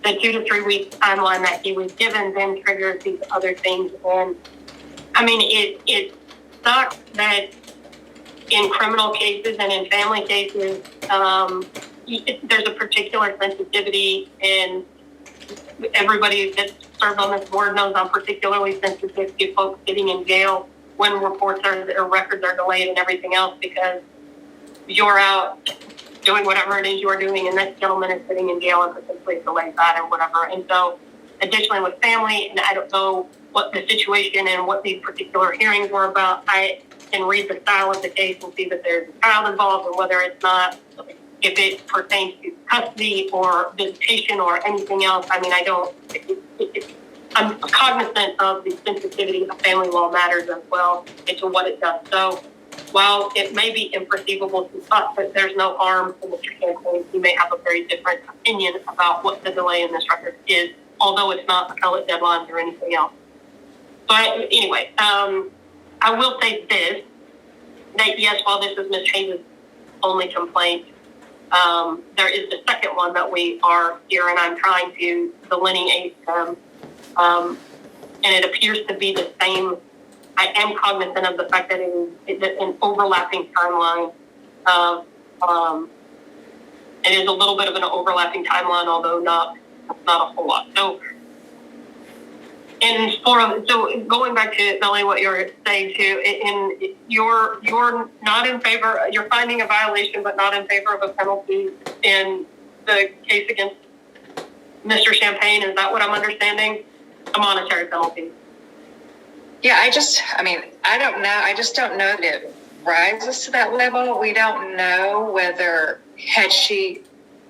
the 2 to 3 week timeline that he was given then triggers these other things. And I mean, it sucks that in criminal cases and in family cases, there's a particular sensitivity, and everybody that's served on this board knows I'm particularly sensitive to folks getting in jail when reports or records are delayed and everything else, because you're out doing whatever it is you're doing, and this gentleman is sitting in jail and potentially delayed that or whatever. And so, additionally with family, and I don't know what the situation and what these particular hearings were about, I can read the style of the case and see that there's a child involved, and whether it's not, if it pertains to custody or visitation or anything else. I mean, I'm cognizant of the sensitivity of family law matters as well into what it does. So while it may be imperceivable to us that there's no harm to Mr. Champagne, he may have a very different opinion about what the delay in this record is, although it's not appellate deadlines or anything else. But anyway, I will say this, that yes, while this is Ms. Hayes' only complaint, there is the second one that we are here, and I'm trying to delineate them. And it appears to be the same. I am cognizant of the fact that it is an overlapping timeline. It is a little bit of an overlapping timeline, although not a whole lot. So going back to Melanie, what you're saying too, you're not in favor. You're finding a violation, but not in favor of a penalty in the case against Mr. Champagne. Is that what I'm understanding? A monetary penalty. Yeah, I don't know. I just don't know that it rises to that level. We don't know whether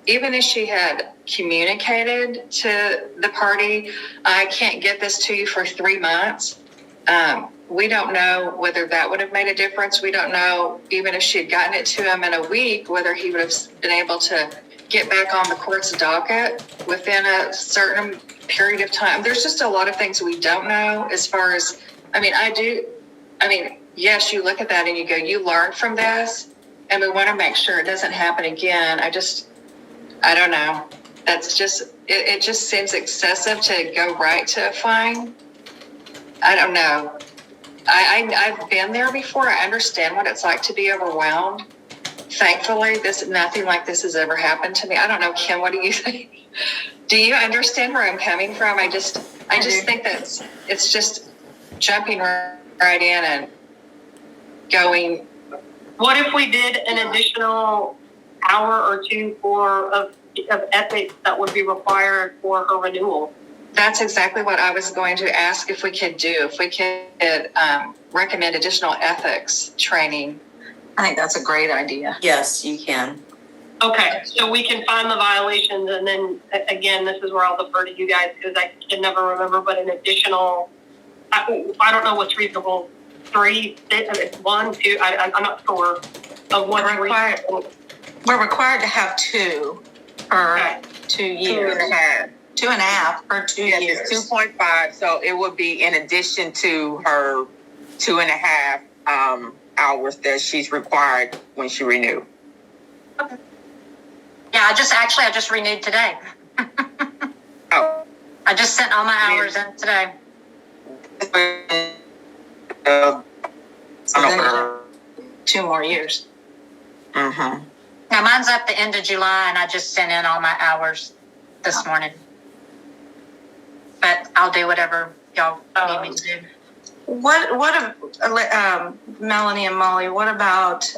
even if she had communicated to the party, I can't get this to you for 3 months. We don't know whether that would have made a difference. We don't know, even if she had gotten it to him in a week, whether he would have been able to get back on the court's docket within a certain period of time. There's just a lot of things we don't know as far as, yes, you look at that and you go, you learn from this, and we want to make sure it doesn't happen again. I don't know. It just seems excessive to go right to a fine. I don't know. I've been there before. I understand what it's like to be overwhelmed. Thankfully, nothing like this has ever happened to me. I don't know, Kim, what do you think? Do you understand where I'm coming from? I just think that it's just jumping right in and going. What if we did an additional hour or two of ethics that would be required for her renewal? That's exactly what I was going to ask if we could do. If we could recommend additional ethics training. I think that's a great idea. Yes, you can. Okay, so we can find the violations, and then again, this is where I'll defer to you guys because I can never remember, but an additional, I don't know what's reasonable, 3, 1, 2, I'm not sure of what We're required to have 2 per 2 years. 2.5 per 2 years. 2.5. So it would be in addition to her 2.5 hours that she's required when she renewed. Okay. Yeah, I just renewed today. Oh. I just sent all my hours in today. So then 2 more years. Mm-hmm. Now mine's up the end of July, and I just sent in all my hours this morning. But I'll do whatever y'all need me to do. What Melanie and Molly, what about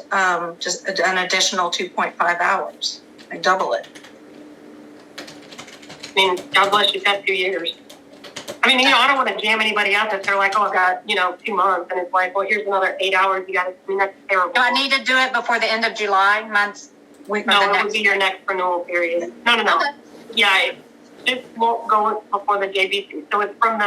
just an additional 2.5 hours? Like double it. I mean, God bless, she's had 2 years. I mean, I don't want to jam anybody out if they're like, oh, I've got, 2 months. And it's like, well, here's another 8 hours. You got to, that's terrible. Do I need to do it before the end of July? No, it would be your next renewal period. No. Okay. Yeah, it won't go before the JBC. So it's from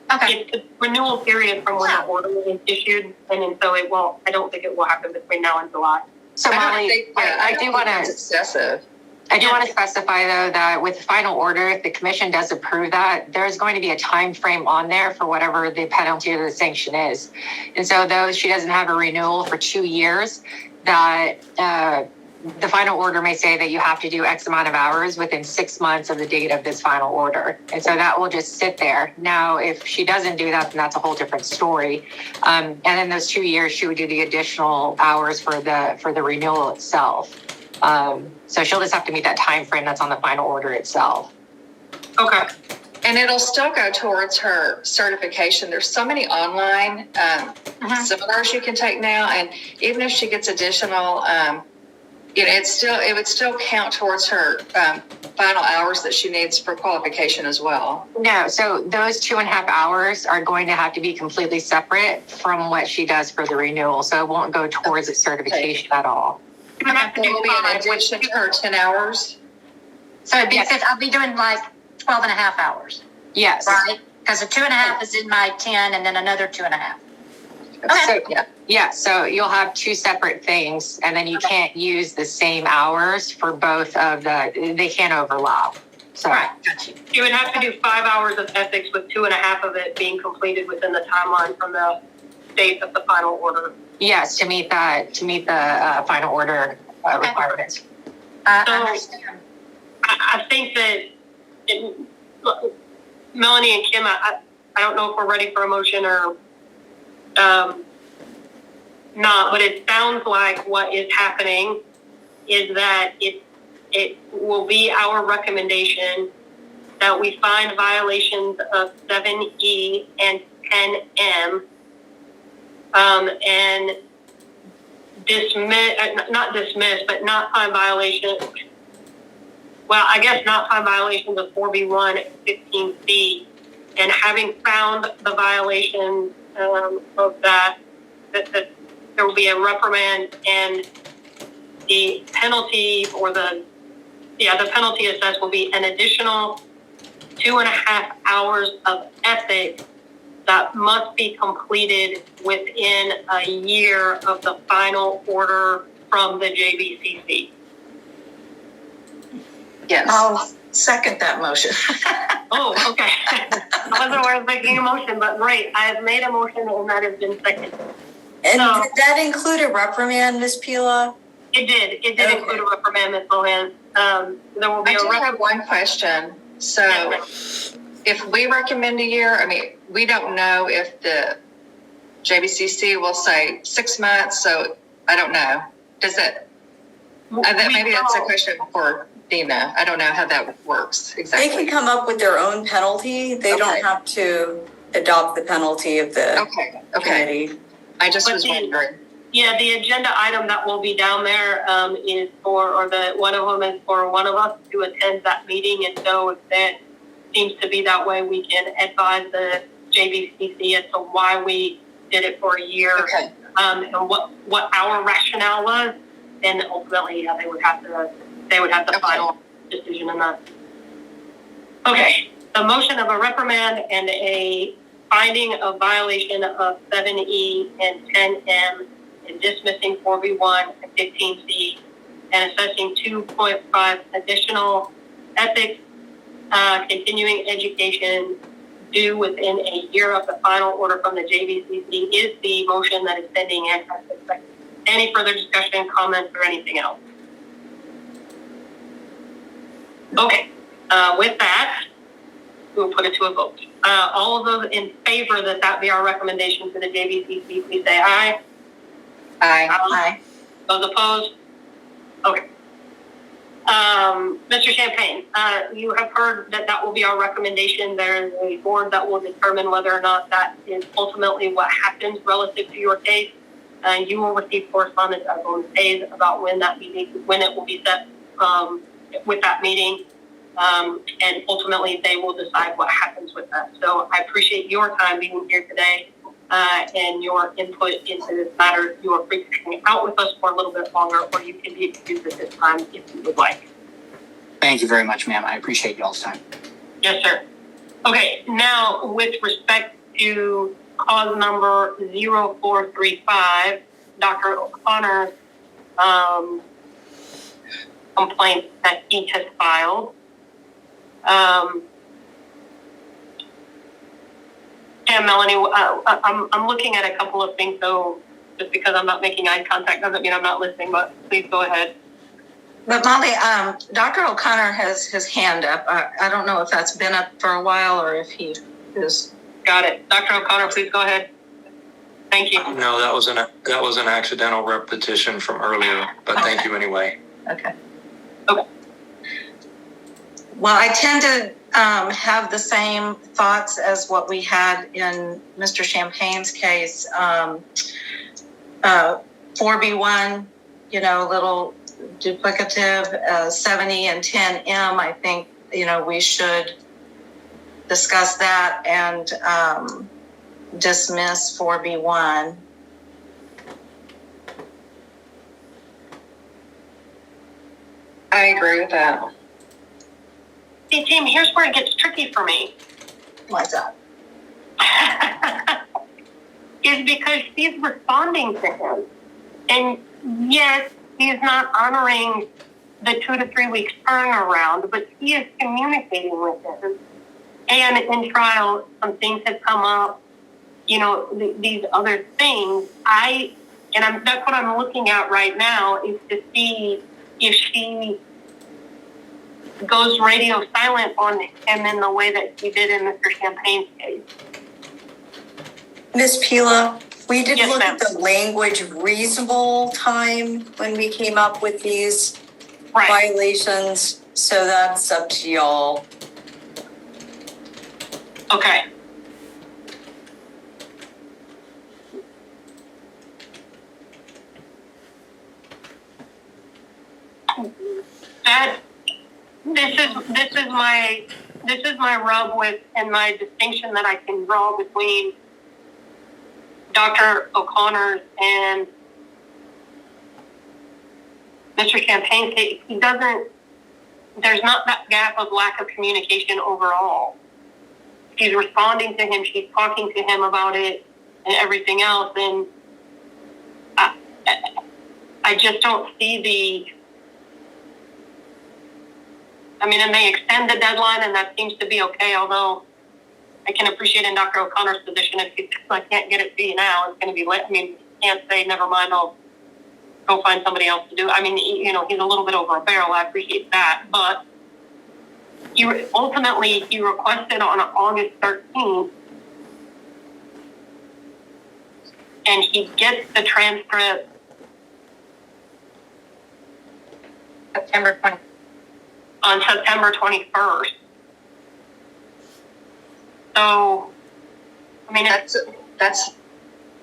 it's the renewal period from when the order was issued. And so it won't, I don't think it will happen between now and July. So Molly, I do want to excessive. I do want to specify though that with final order, if the commission does approve that, there's going to be a time frame on there for whatever the penalty or the sanction is. And so though she doesn't have a renewal for 2 years, that the final order may say that you have to do X amount of hours within 6 months of the date of this final order. And so that will just sit there. Now, if she doesn't do that, then that's a whole different story. And in those 2 years, she would do the additional hours for the renewal itself. So she'll just have to meet that time frame that's on the final order itself. Okay. And it'll still go towards her certification. There's so many online seminars you can take now. And even if she gets additional it would still count towards her final hours that she needs for qualification as well. No, so those 2.5 hours are going to have to be completely separate from what she does for the renewal. So it won't go towards the certification at all. You would have to It do will be in 5 addition to her 10 hours. So it'd be I'll be doing like 12 and a half hours, Yes. right? Because the 2.5 is in my 10 and then another 2.5. So, so you'll have two separate things, and then you can't use the same hours for both of they can't overlap. So, Right, got you. You would have to do 5 hours of ethics with 2.5 of it being completed within the timeline from the date of the final order. yes, to meet the final order requirements. I So- understand. I think that Melanie and Kim, I don't know if we're ready for a motion or not, but it sounds like what is happening is that it will be our recommendation that we find violations of 7E and 10M and not find violations. Well, I guess not find violations of 4B1 and 15C, and having found the violation of that there will be a reprimand, and the penalty the penalty assessed will be an additional 2.5 hours of ethics that must be completed within a year of the final order from the JBCC. Yes. I'll second that motion. Oh, okay. I wasn't aware I was making a motion, but great. I have made a motion and that has been seconded. And No. did that include a reprimand, Ms. Pila? It did. It did Okay. include a reprimand, Ms. Mohan. There will be I a do reprimand. have one question. So if we recommend a year, I mean, we don't know if the JBCC will say 6 months. So I don't know. Does it? Maybe that's a question for Dina. I don't know how that works exactly. They can come up with their own penalty. They don't have to adopt the penalty of the Okay. committee. I just But was wondering. Yeah, the agenda item that will be down there is one of them is for one of us to attend that meeting. And so if that seems to be that way, we can advise the JBCC as to why we did it for a year. Okay. And what our rationale was. And ultimately, they would have the final decision on that. Okay, the motion of a reprimand and a finding of violation of 7E and 10M and dismissing 4B1 and 15C and assessing 2.5 additional ethics, continuing education due within a year of the final order from the JBCC is the motion that is pending and has been seconded. Any further discussion, comments, or anything else? Okay, with that, we'll put it to a vote. All of those in favor that be our recommendation to the JBCC, please say aye. Aye. Aye. Those opposed? Okay. Mr. Champagne, you have heard that will be our recommendation. There is a board that will determine whether or not that is ultimately what happens relative to your case. You will receive correspondence as Ms. Hayes about when it will be set with that meeting. And ultimately they will decide what happens with that. So I appreciate your time being here today and your input into this matter. You are free to hang out with us for a little bit longer, or you can be excused at this time if you would like. Thank you very much, ma'am. I appreciate y'all's time. Yes, sir. Okay, now with respect to cause number 0435, Dr. O'Connor's complaint that he has filed. Melanie, I'm looking at a couple of things, so just because I'm not making eye contact doesn't mean I'm not listening, but please go ahead. But Molly, Dr. O'Connor has his hand up. I don't know if that's been up for a while or if he is. Got it. Dr. O'Connor, please go ahead. Thank you. No, that was an accidental repetition from earlier, but thank you anyway. Okay. Okay. Well, I tend to have the same thoughts as what we had in Mr. Champagne's case. 4B1, little duplicative 70 and 10M. I think, we should discuss that and dismiss 4B1. I agree with that. See, team, here's where it gets tricky for me. What's up? Is because she's responding to him. And yes, he's not honoring the 2 to 3 weeks turnaround, but he is communicating with him. And in trial, some things have come up, these other things. That's what I'm looking at right now, is to see if she goes radio silent on him in the way that she did in Mr. Champagne's case. Ms. Pila, we did Yes, look ma'am. at the language of reasonable time when we came up with these violations, so that's up to y'all. Okay. This is my rub with, and my distinction that I can draw between Dr. O'Connor's and Mr. Champagne's case. There's not that gap of lack of communication overall. She's responding to him, she's talking to him about it and everything else, and I just don't see and they extend the deadline, and that seems to be okay, although I can appreciate in Dr. O'Connor's position, if I can't get it to you now, it's going to be late. You can't say, never mind, I'll go find somebody else to do it. He's a little bit over a barrel, I appreciate that, but he requested on August 13th, and he gets the transcript on September 21st. So, that's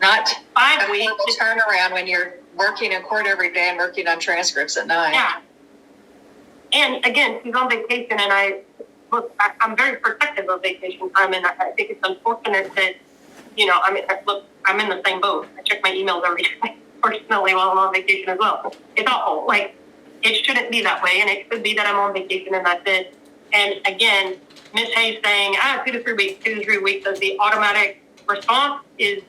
not 5 a weeks. quick turnaround when you're working in court every day and working on transcripts at night. Yeah. And again, she's on vacation, and I'm very protective of vacation time, and I think it's unfortunate that, I'm in the same boat. I check my emails every day, personally, while I'm on vacation as well. It's awful. It shouldn't be that way, and it should be that I'm on vacation and that's it. And again, Ms. Hayes saying, 2 to 3 weeks as the automatic response is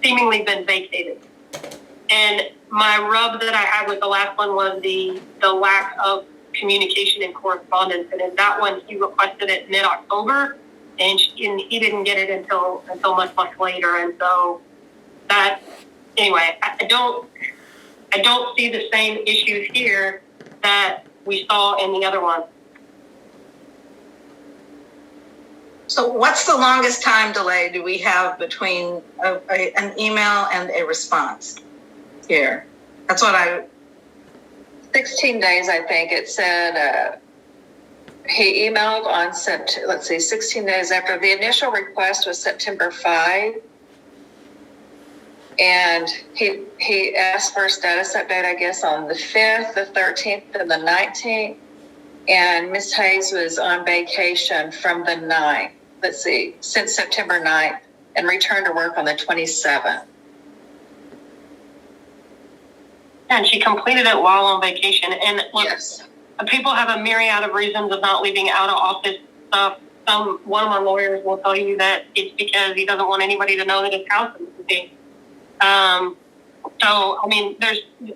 seemingly been vacated. And my rub that I had with the last one was the lack of communication and correspondence. And in that one, he requested it mid-October, and he didn't get it until much, much later. And so anyway, I don't see the same issues here that we saw in the other one. So what's the longest time delay do we have between an email and a response here? That's what 16 days, I think. It said he emailed on 16 days after the initial request was September 5. And he asked for a status update, I guess, on the 5th, the 13th, and the 19th. And Ms. Hayes was on vacation from the 9th, since September 9th, and returned to work on the 27th. And she completed it while on vacation. And look, yes, people have a myriad of reasons of not leaving out of office stuff. One of my lawyers will tell you that it's because he doesn't want anybody to know that his house is empty.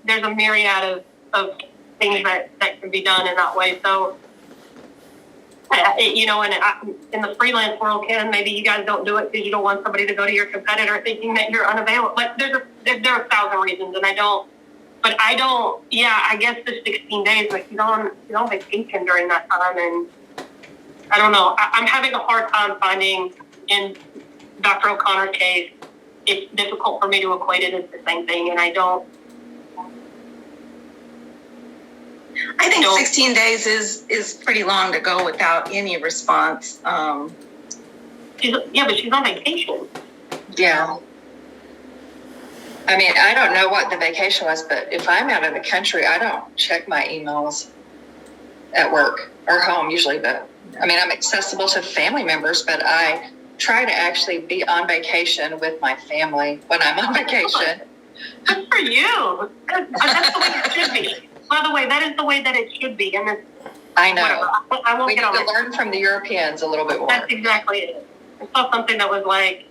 There's a myriad of things that can be done in that way. So, in the freelance world, maybe you guys don't do it because you don't want somebody to go to your competitor thinking that you're unavailable. But there are 1,000 reasons, and I guess the 16 days, but he's on vacation during that time, and I don't know. I'm having a hard time finding in Dr. O'Connor's case. It's difficult for me to equate it as the same thing, and I think 16 days is pretty long to go without any response. But she's on vacation. Yeah. I mean, I don't know what the vacation was, but if I'm out of the country, I don't check my emails at work or home usually. But I mean, I'm accessible to family members, but I try to actually be on vacation with my family when I'm on vacation. Good for you. That's the way it should be. By the way, that is the way that it should be. And it's, I know. whatever. I won't We need get on to it. learn from the Europeans a little bit more. That's exactly it. I saw something that was like,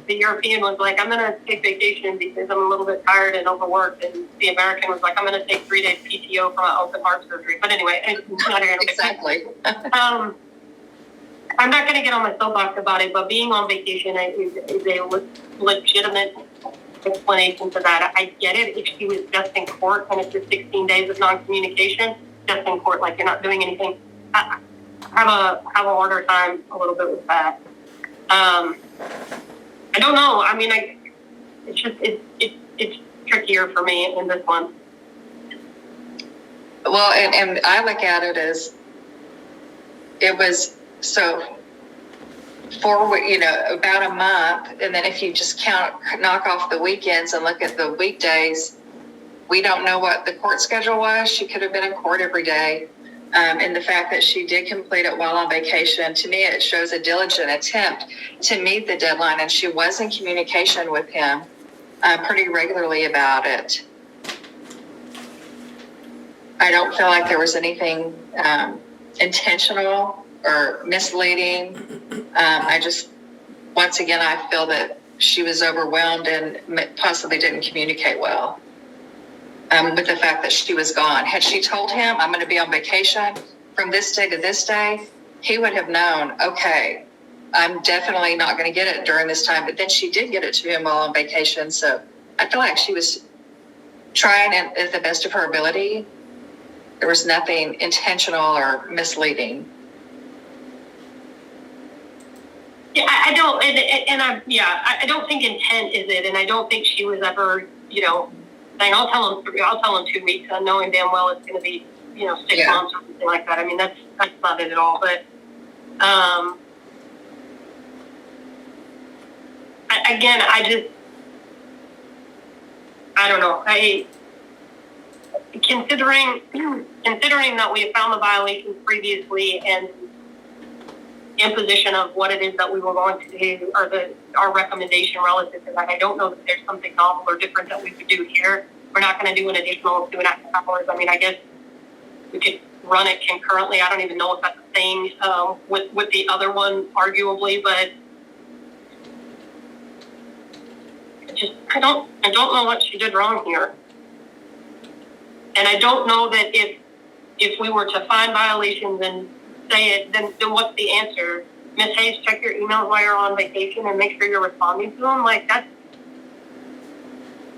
the European was like, I'm going to take vacation because I'm a little bit tired and overworked. And the American was like, I'm going to take 3 days PTO from an open heart surgery. But anyway, it's not here. Exactly. I'm not going to get on my soapbox about it, but being on vacation is a legitimate explanation to that. I get it if she was just in court and it's just 16 days of non-communication, just in court, like you're not doing anything. I have a harder time a little bit with that. I don't know. I mean, it's trickier for me in this one. Well, and I look at it as it was so for, you know, about a month. And then if you just knock off the weekends and look at the weekdays, we don't know what the court schedule was. She could have been in court every day. And the fact that she did complete it while on vacation, to me, it shows a diligent attempt to meet the deadline. And she was in communication with him pretty regularly about it. I don't feel like there was anything intentional or misleading. I just, once again, I feel that she was overwhelmed and possibly didn't communicate well with the fact that she was gone. Had she told him, I'm going to be on vacation from this day to this day, he would have known, okay, I'm definitely not going to get it during this time. But then she did get it to him while on vacation. So I feel like she was trying at the best of her ability. There was nothing intentional or misleading. Yeah, I don't, I don't think intent is it, and I don't think she was ever, you know, saying, I'll tell him 2 weeks, knowing damn well it's going to be, you know, 6 months or something like that. I mean, that's not it at all. But I don't know. Considering that we have found the violations previously and imposition of what it is that we were going to do, or our recommendation relative to that, I don't know that there's something novel or different that we could do here. We're not going to do an additional 2.5 hours. I mean, I guess we could run it concurrently. I don't even know if that's a thing with the other one, arguably, but I don't know what she did wrong here. And I don't know that if we were to find violations and say it, then what's the answer? Ms. Hayes, check your emails while you're on vacation and make sure you're responding to them. Like, that's,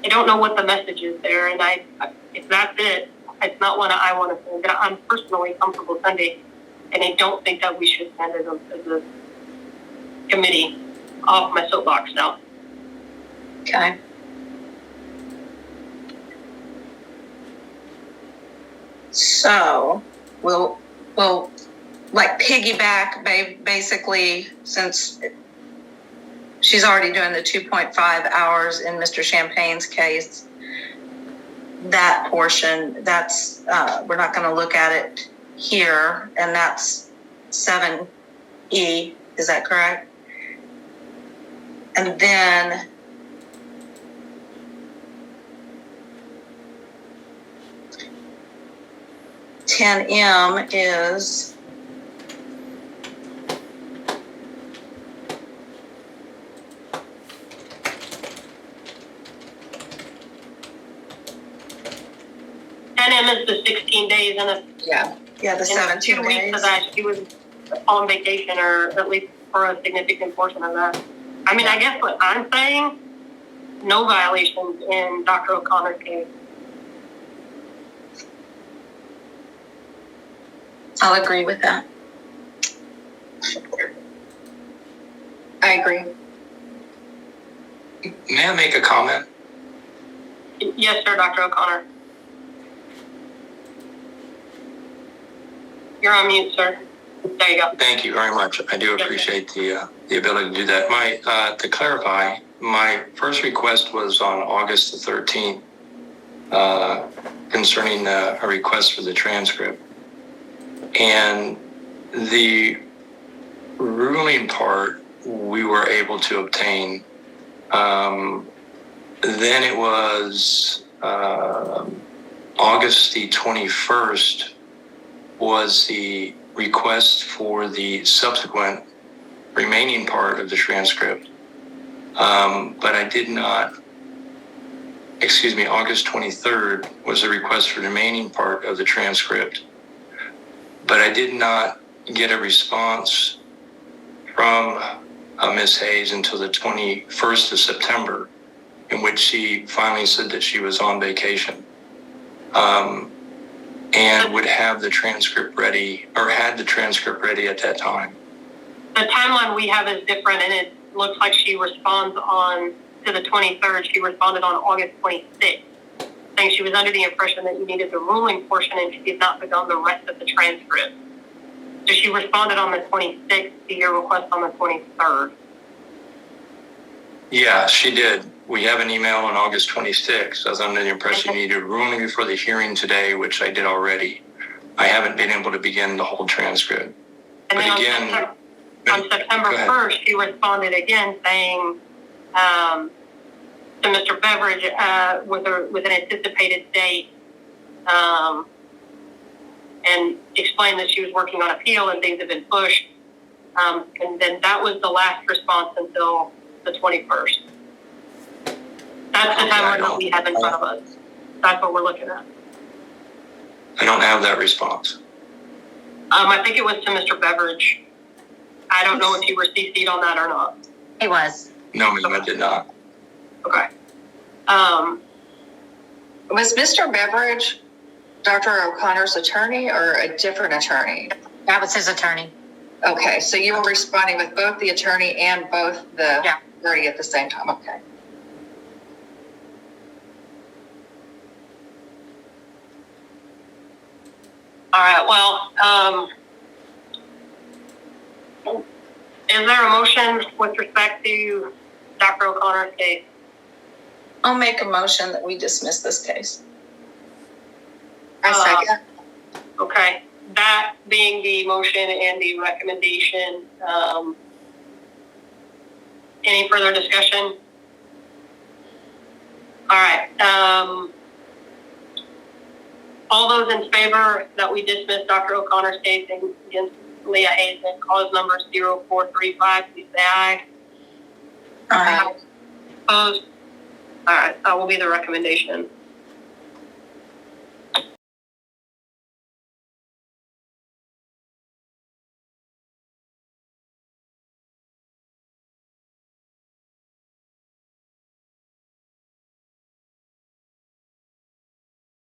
I don't know what the message is there. And if that's it, it's not one I want to send. I'm personally comfortable sending, and I don't think that we should send as a committee off my soapbox now. Okay. So we'll like piggyback basically, since she's already doing the 2.5 hours in Mr. Champagne's case, that portion, that's we're not going to look at it here, and that's 7E, is that correct? And then $10M is the 16 days and the 17 2 days. weeks of that she was on vacation, or at least for a significant portion of that. I mean, I guess what I'm saying, no violations in Dr. O'Connor's case. I'll agree with that. I agree. May I make a comment? Yes, sir, Dr. O'Connor. You're on mute, sir. There you go. Thank you very much. I do appreciate the ability to do that. To clarify, my first request was on August the 13th concerning a request for the transcript. And the ruling part we were able to obtain. Then it was August the 21st was the request for the subsequent remaining part of the transcript. But I did not, August 23rd was the request for the remaining part of the transcript. But I did not get a response from Ms. Hayes until the 21st of September, in which she finally said that she was on vacation. And would have the transcript ready, or had the transcript ready at that time. The timeline we have is different, and it looks like she responds to the 23rd. She responded on August 26th, saying she was under the impression that you needed the ruling portion and she had not begun the rest of the transcript. So she responded on the 26th to your request on the 23rd. Yeah, she did. We have an email on August 26th. I was under the impression you needed ruling before the hearing today, which I did already. I haven't been able to begin the whole transcript. And but then again, on September 1st, she responded again saying to Mr. Beveridge with an anticipated date and explained that she was working on appeal and things had been pushed. And then that was the last response until the 21st. That's the timeline that we have in front of us. That's what we're looking at. I don't have that response. I think it was to Mr. Beveridge. I don't know if you were CC'd on that or not. He was. No, ma'am, I did not. Okay. Was Mr. Beveridge Dr. O'Connor's attorney or a different attorney? That was his attorney. Okay, so you were responding with both the attorney and both the party at the same time. Okay. All right, well, is there a motion with respect to Dr. O'Connor's case? I'll make a motion that we dismiss this case. I second. Okay, that being the motion and the recommendation, any further discussion? All right, all those in favor that we dismiss Dr. O'Connor's case against Leah Hayes and cause number 0435, please say aye. Aye. Opposed? All right, that will be the recommendation.